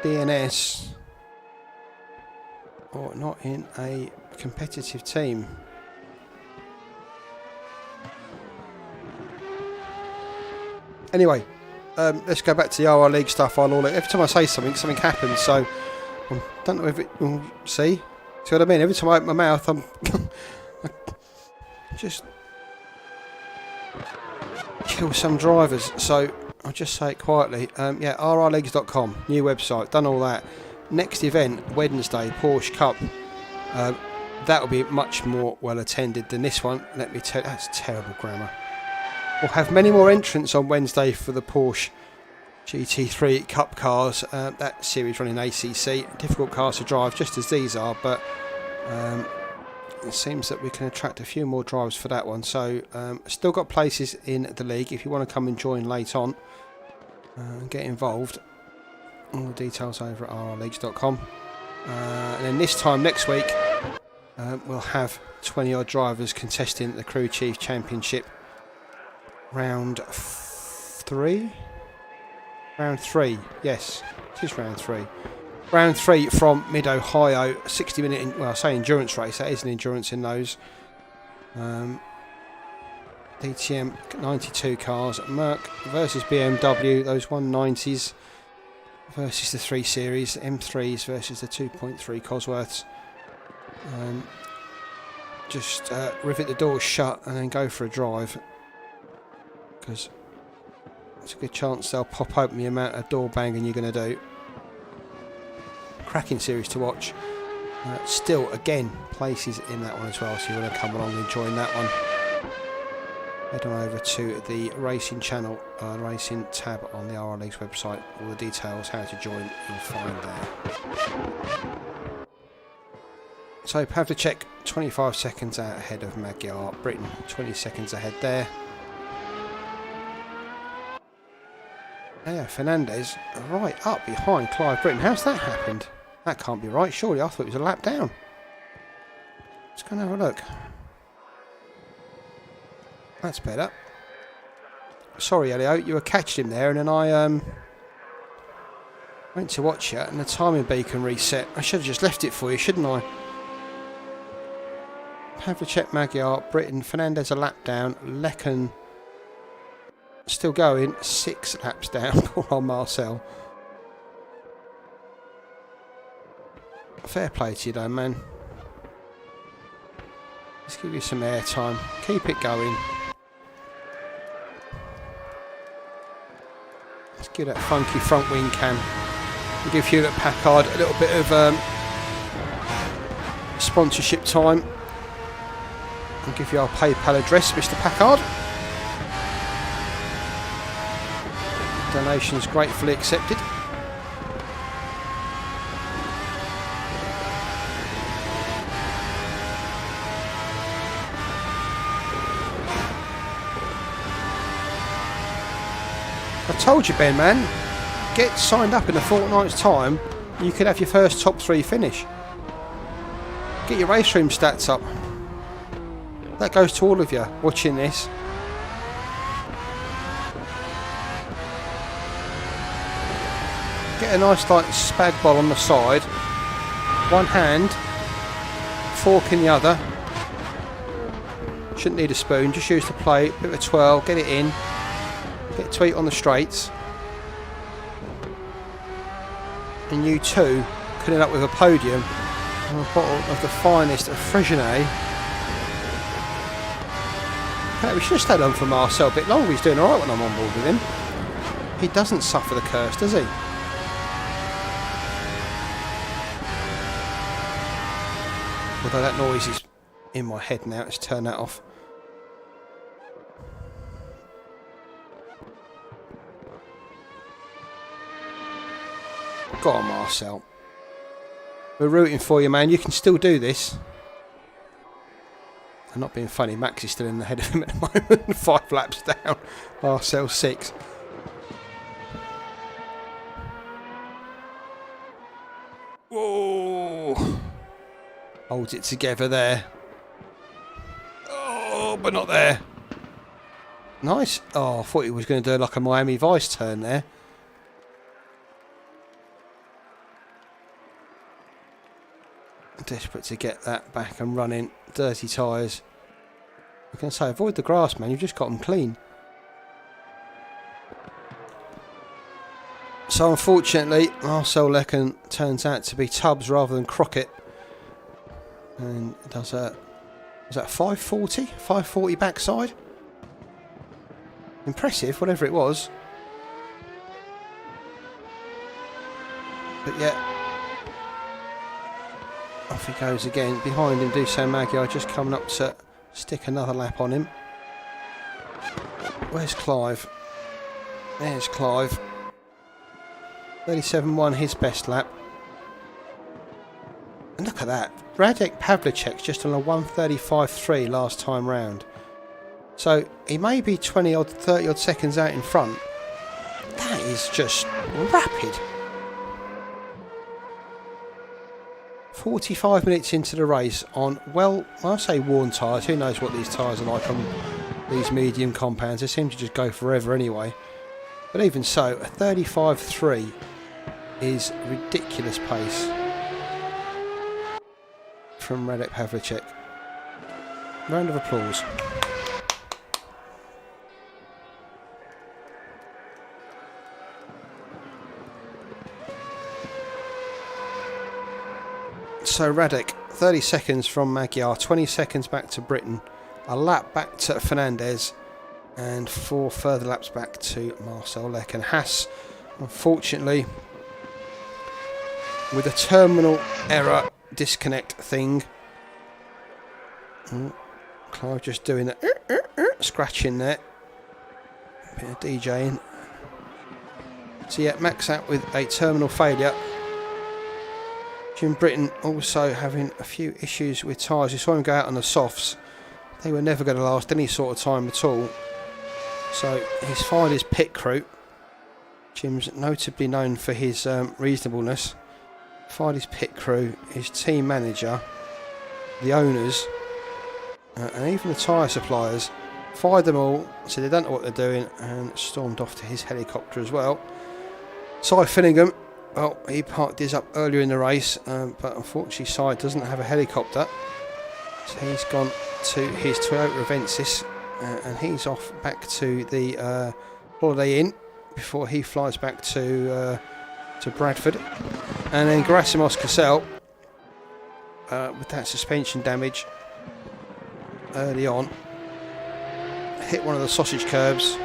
DNS or not in a competitive team. Anyway, let's go back to the RR League stuff. Every time I say something, something happens. So I don't know if it will see what I mean. Every time I open my mouth, I'm I just kill some drivers. So I'll just say it quietly. Yeah, rrleagues.com, new website, done all that. Next event, Wednesday, Porsche Cup. That will be much more well attended than this one. Let me tell you, that's terrible grammar. We'll have many more entrants on Wednesday for the Porsche GT3 Cup cars. That series running ACC. Difficult cars to drive, just as these are, but it seems that we can attract a few more drivers for that one. So still got places in the league if you want to come and join late on and get involved. All the details over at rrleagues.com. And then this time next week we'll have 20 odd drivers contesting the Crew Chief Championship round 3. Round 3, yes, it is round 3. Round 3 from mid-Ohio, 60-minute, well, I say endurance race, that is an endurance in those. DTM 92 cars, Merc versus BMW, those 190s versus the 3 Series, M3s versus the 2.3 Cosworths. Just rivet the doors shut and then go for a drive, because there's a good chance they'll pop open the amount of door banging you're going to do. Cracking series to watch. Still, again, places in that one as well, so you want to come along and join that one. Head on over to the racing channel, racing tab on the RR Leagues website. All the details, how to join, you'll find there. So Pavlicek 25 seconds out ahead of Magyar. Britain 20 seconds ahead there. Yeah, Fernandez right up behind Clive Britton. How's that happened? That can't be right. Surely I thought it was a lap down. Let's go and have a look. That's better. Sorry, Elio, you were catching him there, and then I went to watch it, and the timing beacon reset. I should have just left it for you, shouldn't I? Pavlicek, Magyar, Britain, Fernandez a lap down, Lecken still going, 6 laps down. Poor old Marcel. Fair play to you though, man. Let's give you some air time. Keep it going. Let's give that funky front wing cam. We'll give Hewlett Packard a little bit of sponsorship time. I'll give you our PayPal address, Mr. Packard. Donations gratefully accepted. I told you, Ben, man, get signed up in a fortnight's time, you could have your first top 3 finish. Get your race room stats up. That goes to all of you watching this. Get a nice like spag bol on the side, one hand, fork in the other. Shouldn't need a spoon, just use the plate, bit of a twirl, get it in, get to eat on the straights. And you two could end up with a podium and a bottle of the finest of Freixenet. We should have stayed on for Marcel a bit longer. He's doing alright when I'm on board with him. He doesn't suffer the curse, does he? Although that noise is in my head now, let's turn that off. Go on, Marcel. We're rooting for you, man. You can still do this. I'm not being funny. Max is still in the head of him at the moment. 5 laps down. Marcel 6. Whoa. Holds it together there. Oh, but not there. Nice. Oh, I thought he was going to do like a Miami Vice turn there. Desperate to get that back and running. Dirty tyres. I can say avoid the grass, man. You've just got them clean. So unfortunately, Marcel Lecken turns out to be Tubbs rather than Crockett, and does a, was that 540? 540 backside? Impressive, whatever it was. But yeah, off he goes again. Behind him, Dusan Magyar just coming up to stick another lap on him. Where's Clive? There's Clive. 37.1, his best lap. And look at that. Radek Pavlicek's just on a 1:35.3 last time round. So he may be 20 odd, 30 odd seconds out in front. That is just rapid. 45 minutes into the race on, well, I say worn tyres. Who knows what these tyres are like on these medium compounds. They seem to just go forever anyway. But even so, a 35.3 is ridiculous pace from Radek Pavlicek. Round of applause. So Radek, 30 seconds from Magyar, 20 seconds back to Britain, a lap back to Fernandez, and 4 further laps back to Marcel Leck. And Haas, unfortunately, with a terminal error disconnect thing. Clive just doing that scratching there. A bit of DJing. So yeah, Max out with a terminal failure. Jim Britton also having a few issues with tyres. You saw him go out on the softs. They were never going to last any sort of time at all. So he's fired his pit crew. Jim's notably known for his reasonableness. Fired his pit crew, his team manager, the owners, and even the tyre suppliers. Fired them all, so they don't know what they're doing, and stormed off to his helicopter as well. Cy Finningham, well, he parked his up earlier in the race, but unfortunately Cy doesn't have a helicopter. So he's gone to his Toyota Avensis, and he's off back to the Holiday Inn before he flies back to Bradford. And then Gerasimos Cassel, with that suspension damage early on, hit one of the sausage curbs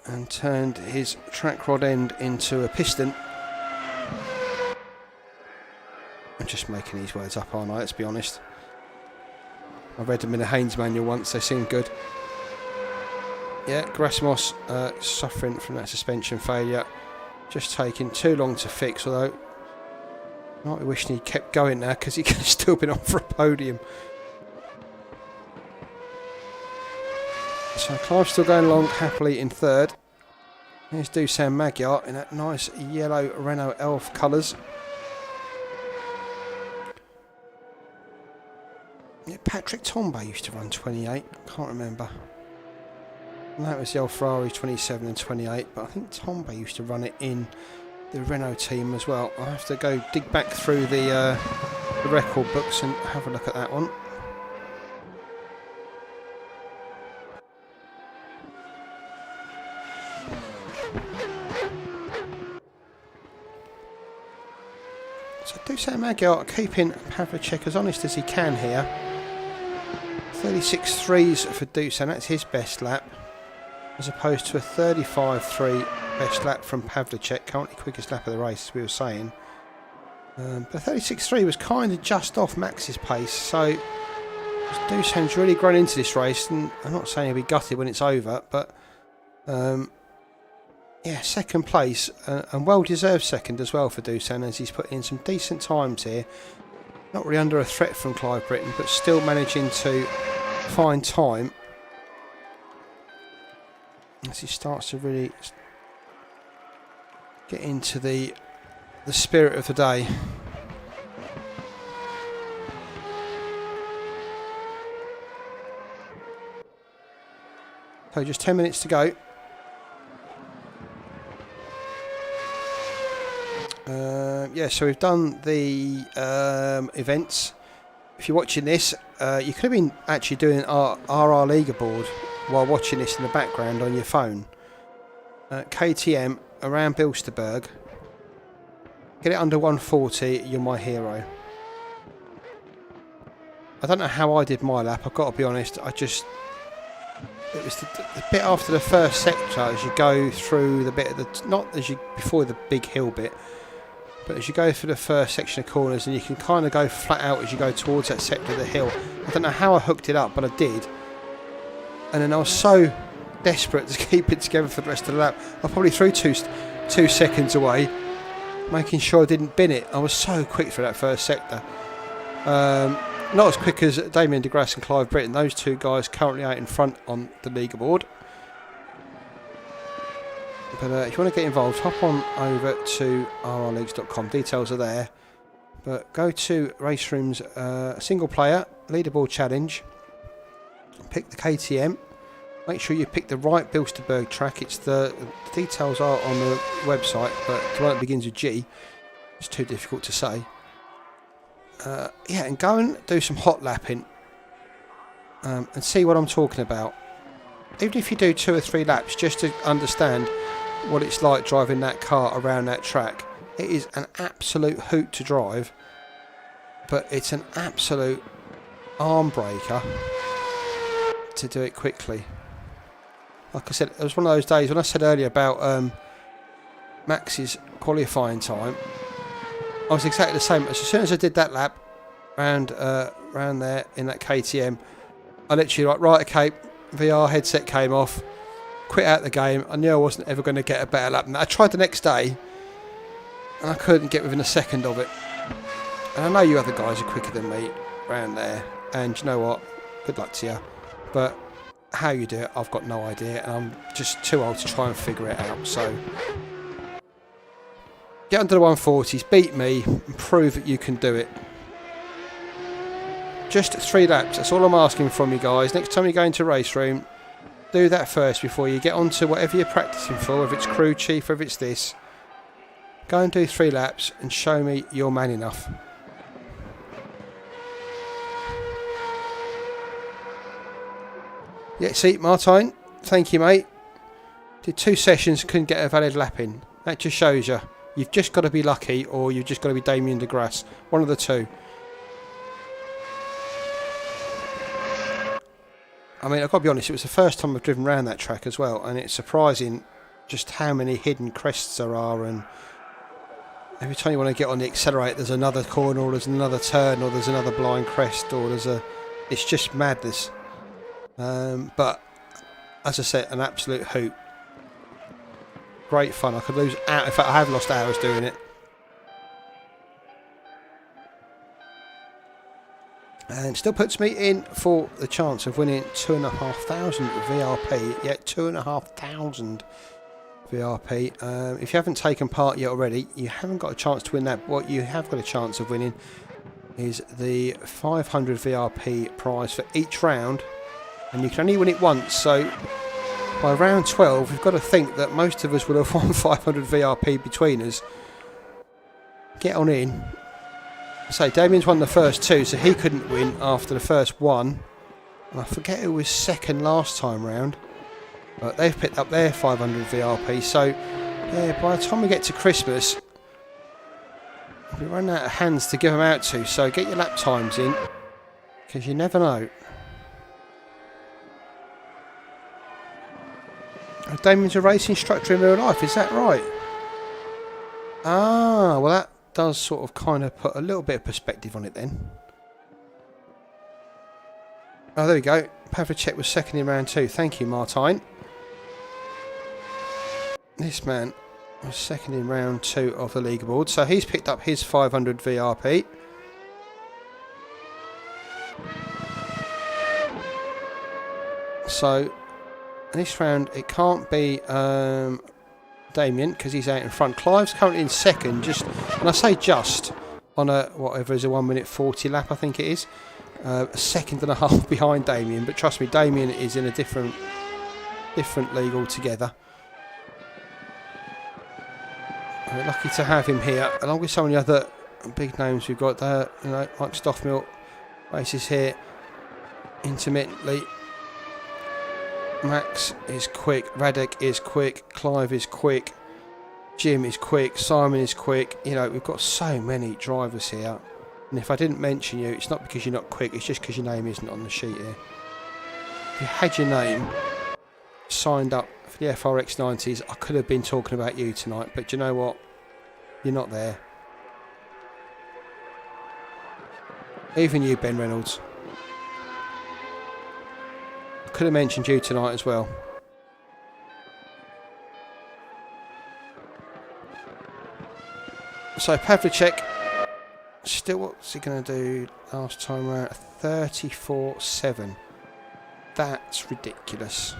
and turned his track rod end into a piston. I'm just making these words up, aren't I? Let's be honest. I read them in a Haynes manual once, they seem good. Yeah, Gerasimos suffering from that suspension failure. Just taking too long to fix, although I might be wishing he kept going now because he could have still been on for a podium. So Clive's still going along happily in third. Here's Dusan Magyar in that nice yellow Renault Elf colours. Yeah, Patrick Tomba used to run 28, can't remember. And that was the old Ferrari 27 and 28, but I think Tomba used to run it in the Renault team as well. I'll have to go dig back through the record books and have a look at that one. So Dusan Magyar keeping Pavlicek as honest as he can here. 36.3s for Dusan, that's his best lap, as opposed to a 35.3 best lap from Pavlicek, currently quickest lap of the race, as we were saying. But 36.3 was kind of just off Max's pace, so Dusan's really grown into this race, and I'm not saying he'll be gutted when it's over, but yeah, second place, and well-deserved second as well for Dusan, as he's put in some decent times here. Not really under a threat from Clive Britton, but still managing to find time as he starts to really get into the spirit of the day. So just 10 minutes to go. Yeah, so we've done the events. If you're watching this, you could have been actually doing our RR Liga board while watching this in the background on your phone. KTM around Bilsterberg. Get it under 140, you're my hero. I don't know how I did my lap, I've got to be honest. It was the bit after the first sector, as you go through the bit of the, not as you, before the big hill bit, but as you go through the first section of corners, and you can kind of go flat out as you go towards that sector of the hill. I don't know how I hooked it up, but I did. And then I was so desperate to keep it together for the rest of the lap, I probably threw two seconds away, making sure I didn't bin it. I was so quick for that first sector. Not as quick as Damien de Grasse and Clive Britton. Those two guys currently out in front on the leaderboard. But if you want to get involved, hop on over to rrleagues.com. Details are there. But go to Race Room's single player leaderboard challenge. Pick the KTM. Make sure you pick the right Bilsterberg track. The details are on the website, but the one that begins with G, it's too difficult to say. Yeah, and go and do some hot lapping and see what I'm talking about. Even if you do 2 or 3 laps, just to understand what it's like driving that car around that track. It is an absolute hoot to drive, but it's an absolute arm breaker to do it quickly. Like I said, it was one of those days when I said earlier about Max's qualifying time. I was exactly the same. As soon as I did that lap round there in that KTM, I literally right, okay, VR headset came off, quit out the game. I knew I wasn't ever going to get a better lap than that. I tried the next day, and I couldn't get within a second of it. And I know you other guys are quicker than me round there, and you know what? Good luck to you. But how you do it, I've got no idea, and I'm just too old to try and figure it out. So get under the 140s, beat me, and prove that you can do it. Just 3 laps, that's all I'm asking from you guys. Next time you go into Race Room, do that first before you get on to whatever you're practicing for, whether it's crew chief, whether it's this. Go and do 3 laps and show me you're man enough. Yeah, see, Martine, thank you, mate. Did 2 sessions, couldn't get a valid lap in. That just shows you. You've just got to be lucky, or you've just got to be Damien de Grasse. One of the two. I mean, I've got to be honest, it was the first time I've driven around that track as well, and it's surprising just how many hidden crests there are, and every time you want to get on the accelerator, there's another corner, or there's another turn, or there's another blind crest, or there's a... It's just madness. But, as I said, an absolute hoot. Great fun. I could lose hours. In fact, I have lost hours doing it. And still puts me in for the chance of winning 2,500 VRP. Yeah, 2,500 VRP. If you haven't taken part yet already, you haven't got a chance to win that. What you have got a chance of winning is the 500 VRP prize for each round. And you can only win it once, so by round 12, we've got to think that most of us will have won 500 VRP between us. Get on in. So Damien's won the first 2, so he couldn't win after the first 1. And I forget who was second last time round. But they've picked up their 500 VRP, so yeah, by the time we get to Christmas, we'll be running out of hands to give them out to, so get your lap times in, because you never know. Damien's a race instructor in real life, is that right? Ah, well that does sort of kind of put a little bit of perspective on it then. Oh, there we go. Pavlicek was second in round 2. Thank you, Martine. This man was second in round 2 of the leaderboard, so he's picked up his 500 VRP. So in this round, it can't be Damien because he's out in front. Clive's currently in second, just, and I say just, on a whatever is a 1 minute 40 lap, I think it is. A second and a half behind Damien, but trust me, Damien is in a different league altogether. We're lucky to have him here, along with some of the other big names we've got there. You know, Mike Stoffmill races here intermittently. Max is quick, Radek is quick, Clive is quick. Jim is quick, Simon is quick. You know, we've got so many drivers here. And if I didn't mention you, it's not because you're not quick, it's just because your name isn't on the sheet here. If you had your name signed up for the FRX90s, I could have been talking about you tonight, but do you know what? You're not there. Even you, Ben Reynolds. I could have mentioned you tonight as well. So Pavlicek, still, what's he going to do last time around? 34.7. That's ridiculous.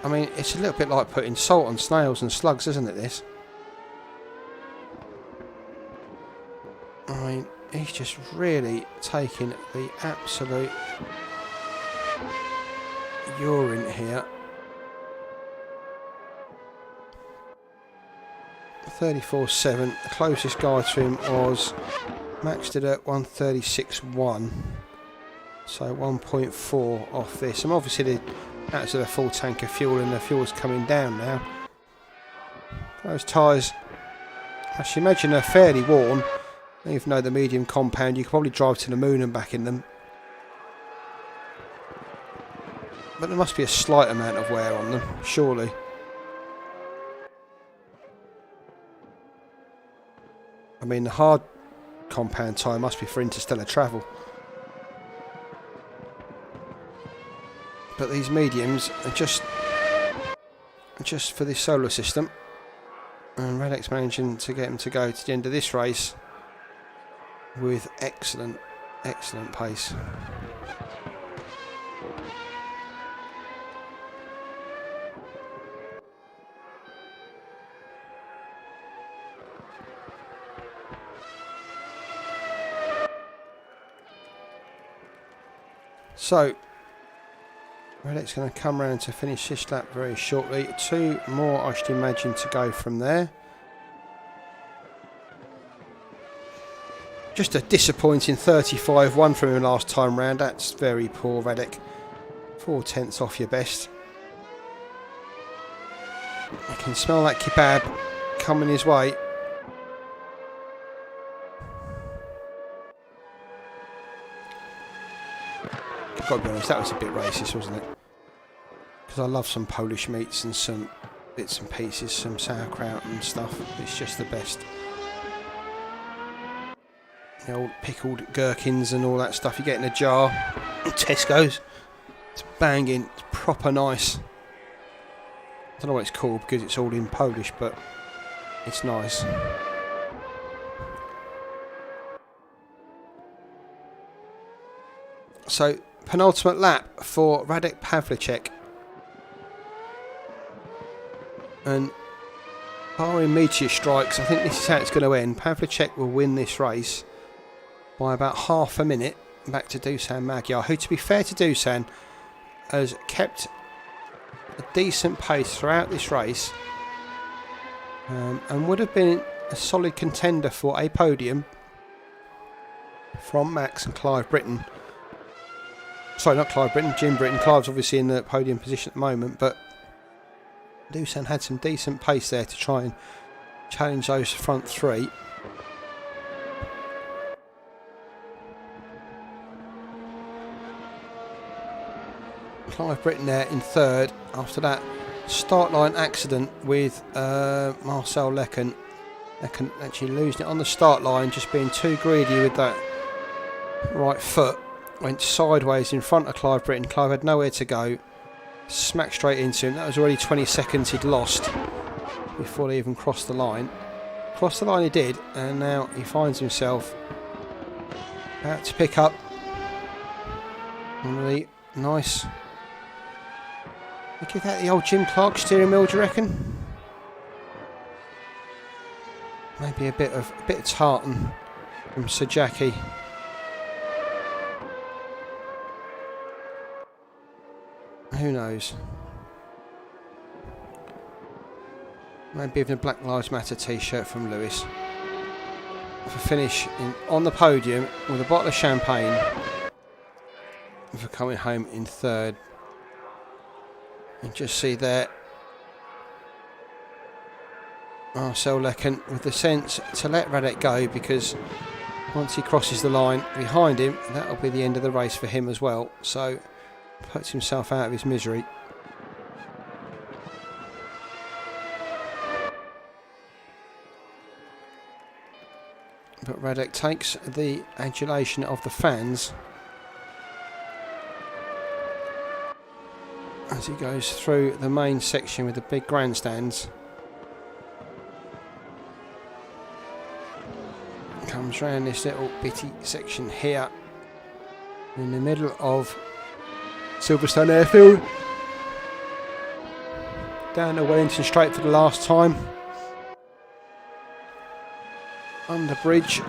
I mean, it's a little bit like putting salt on snails and slugs, isn't it, this? I mean, he's just really taking the absolute urine here. 34.7. The closest guy to him was maxed it at 136.1. So 1.4 off this. And obviously that's a full tank of fuel, and the fuel's coming down now. Those tyres, I should imagine they're fairly worn. Even though the medium compound, you could probably drive to the moon and back in them. But there must be a slight amount of wear on them, surely. I mean, the hard compound tyre must be for interstellar travel. But these mediums are just for the solar system. And Radek's managing to get him to go to the end of this race with excellent pace. So Radek's going to come round to finish this lap very shortly. 2 more, I should imagine, to go from there. Just a disappointing 35.1 from him last time round. That's very poor, Radek. 4/10 off your best. I can smell that kebab coming his way. I've got to be honest, that was a bit racist, wasn't it? Because I love some Polish meats and some bits and pieces, some sauerkraut and stuff. It's just the best. The old pickled gherkins and all that stuff you get in a jar. Tesco's. It's banging. It's proper nice. I don't know what it's called because it's all in Polish, but it's nice. So, penultimate lap for Radek Pavlicek. And barring meteor strikes, I think this is how it's going to end. Pavlicek will win this race by about half a minute back to Dusan Magyar, who, to be fair to Dusan, has kept a decent pace throughout this race and would have been a solid contender for a podium from Max and Clive Britton. Sorry, not Clive Britton, Jim Britton. Clive's obviously in the podium position at the moment, but Dusan had some decent pace there to try and challenge those front three. Clive Britton there in third after that start line accident with Marcel Lecken. Lecken actually losing it on the start line, just being too greedy with that right foot. Went sideways in front of Clive Britton. Clive had nowhere to go. Smacked straight into him. That was already 20 seconds he'd lost before they even crossed the line. Crossed the line he did, and now he finds himself about to pick up one of the nice... Give that the old Jim Clark steering wheel, do you reckon? Maybe a bit of tartan from Sir Jackie. Who knows? Maybe even a Black Lives Matter t-shirt from Lewis. For finish on the podium with a bottle of champagne. For coming home in third. You just see there Marcel Lecken with the sense to let Radek go, because once he crosses the line behind him, that'll be the end of the race for him as well. So puts himself out of his misery. But Radek takes the adulation of the fans as he goes through the main section with the big grandstands. Comes round this little bitty section here in the middle of Silverstone Airfield. Down to Wellington Straight for the last time. Under bridge.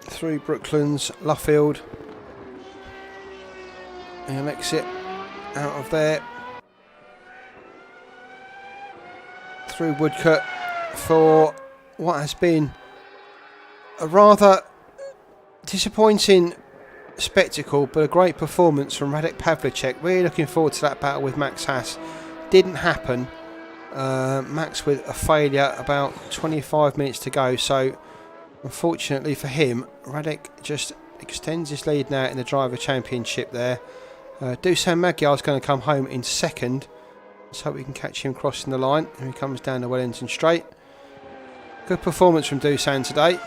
Through Brooklands, Luffield. And exit out of there. Through Woodcote for what has been a rather disappointing spectacle, but a great performance from Radek Pavlicek. Really looking forward to that battle with Max Haas. Didn't happen. Max with a failure about 25 minutes to go, so unfortunately for him, Radek just extends his lead now in the Driver Championship there. Dusan Magyar is going to come home in second. Let's hope we can catch him crossing the line. Here he comes down the Wellington Straight. Good performance from Dusan today.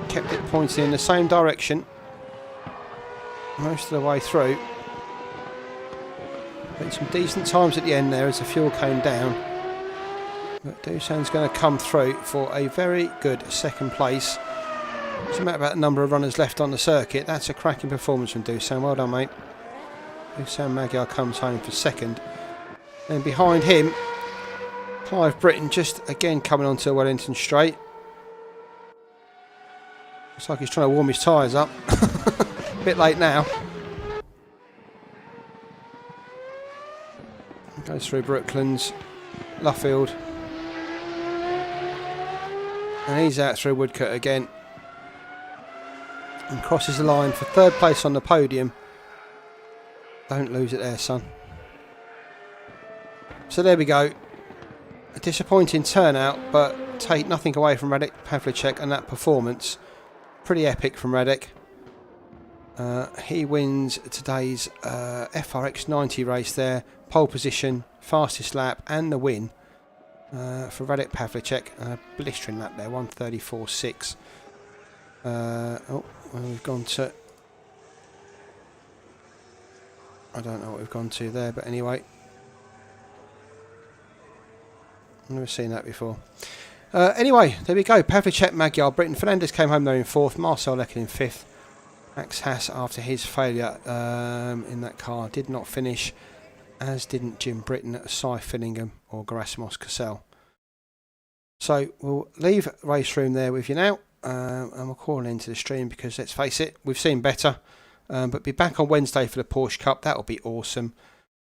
Kept it pointing in the same direction most of the way through. Made some decent times at the end there as the fuel came down. But Dusan's going to come through for a very good second place. Doesn't matter about the number of runners left on the circuit. That's a cracking performance from Dusan. Well done, mate. Dusan Magyar comes home for second. Then behind him, Clive Britton just again coming onto Wellington Straight. Looks like he's trying to warm his tyres up. A bit late now. Goes through Brooklands, Luffield. And he's out through Woodcote again. And crosses the line for third place on the podium. Don't lose it there, son. So there we go. A disappointing turnout, but take nothing away from Radek Pavlicek and that performance. Pretty epic from Radek. He wins today's X-90 race there. Pole position, fastest lap and the win for Radek Pavlicek. A blistering lap there, 1:34.6. Well, we've gone to... I don't know what we've gone to there, but anyway. I've never seen that before. Anyway, there we go. Pavlicek, Magyar, Britton. Fernandez came home there in fourth. Marcel Lecken in fifth. Max Haas, after his failure in that car, did not finish, as didn't Jim Britton, Cy Fillingham or Gerasimos Cassell. So we'll leave race room there with you now, and we'll call an end to the stream because, let's face it, we've seen better. But be back on Wednesday for the Porsche Cup. That'll be awesome.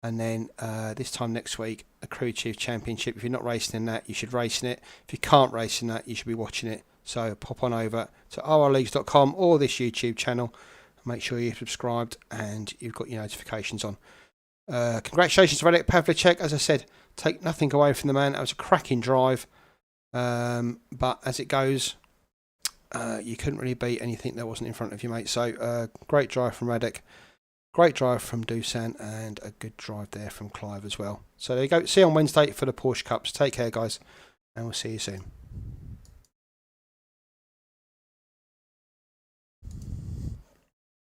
And then this time next week, a Crew Chief Championship. If you're not racing in that, you should race in it. If you can't race in that, you should be watching it. So pop on over to rrleagues.com or this YouTube channel. Make sure you're subscribed and you've got your notifications on. Congratulations to Radek Pavlicek. As I said, take nothing away from the man. That was a cracking drive. But as it goes, you couldn't really beat anything that wasn't in front of you, mate. So great drive from Radek. Great drive from Dusan and a good drive there from Clive as well. So there you go. See you on Wednesday for the Porsche Cups. Take care, guys, and we'll see you soon.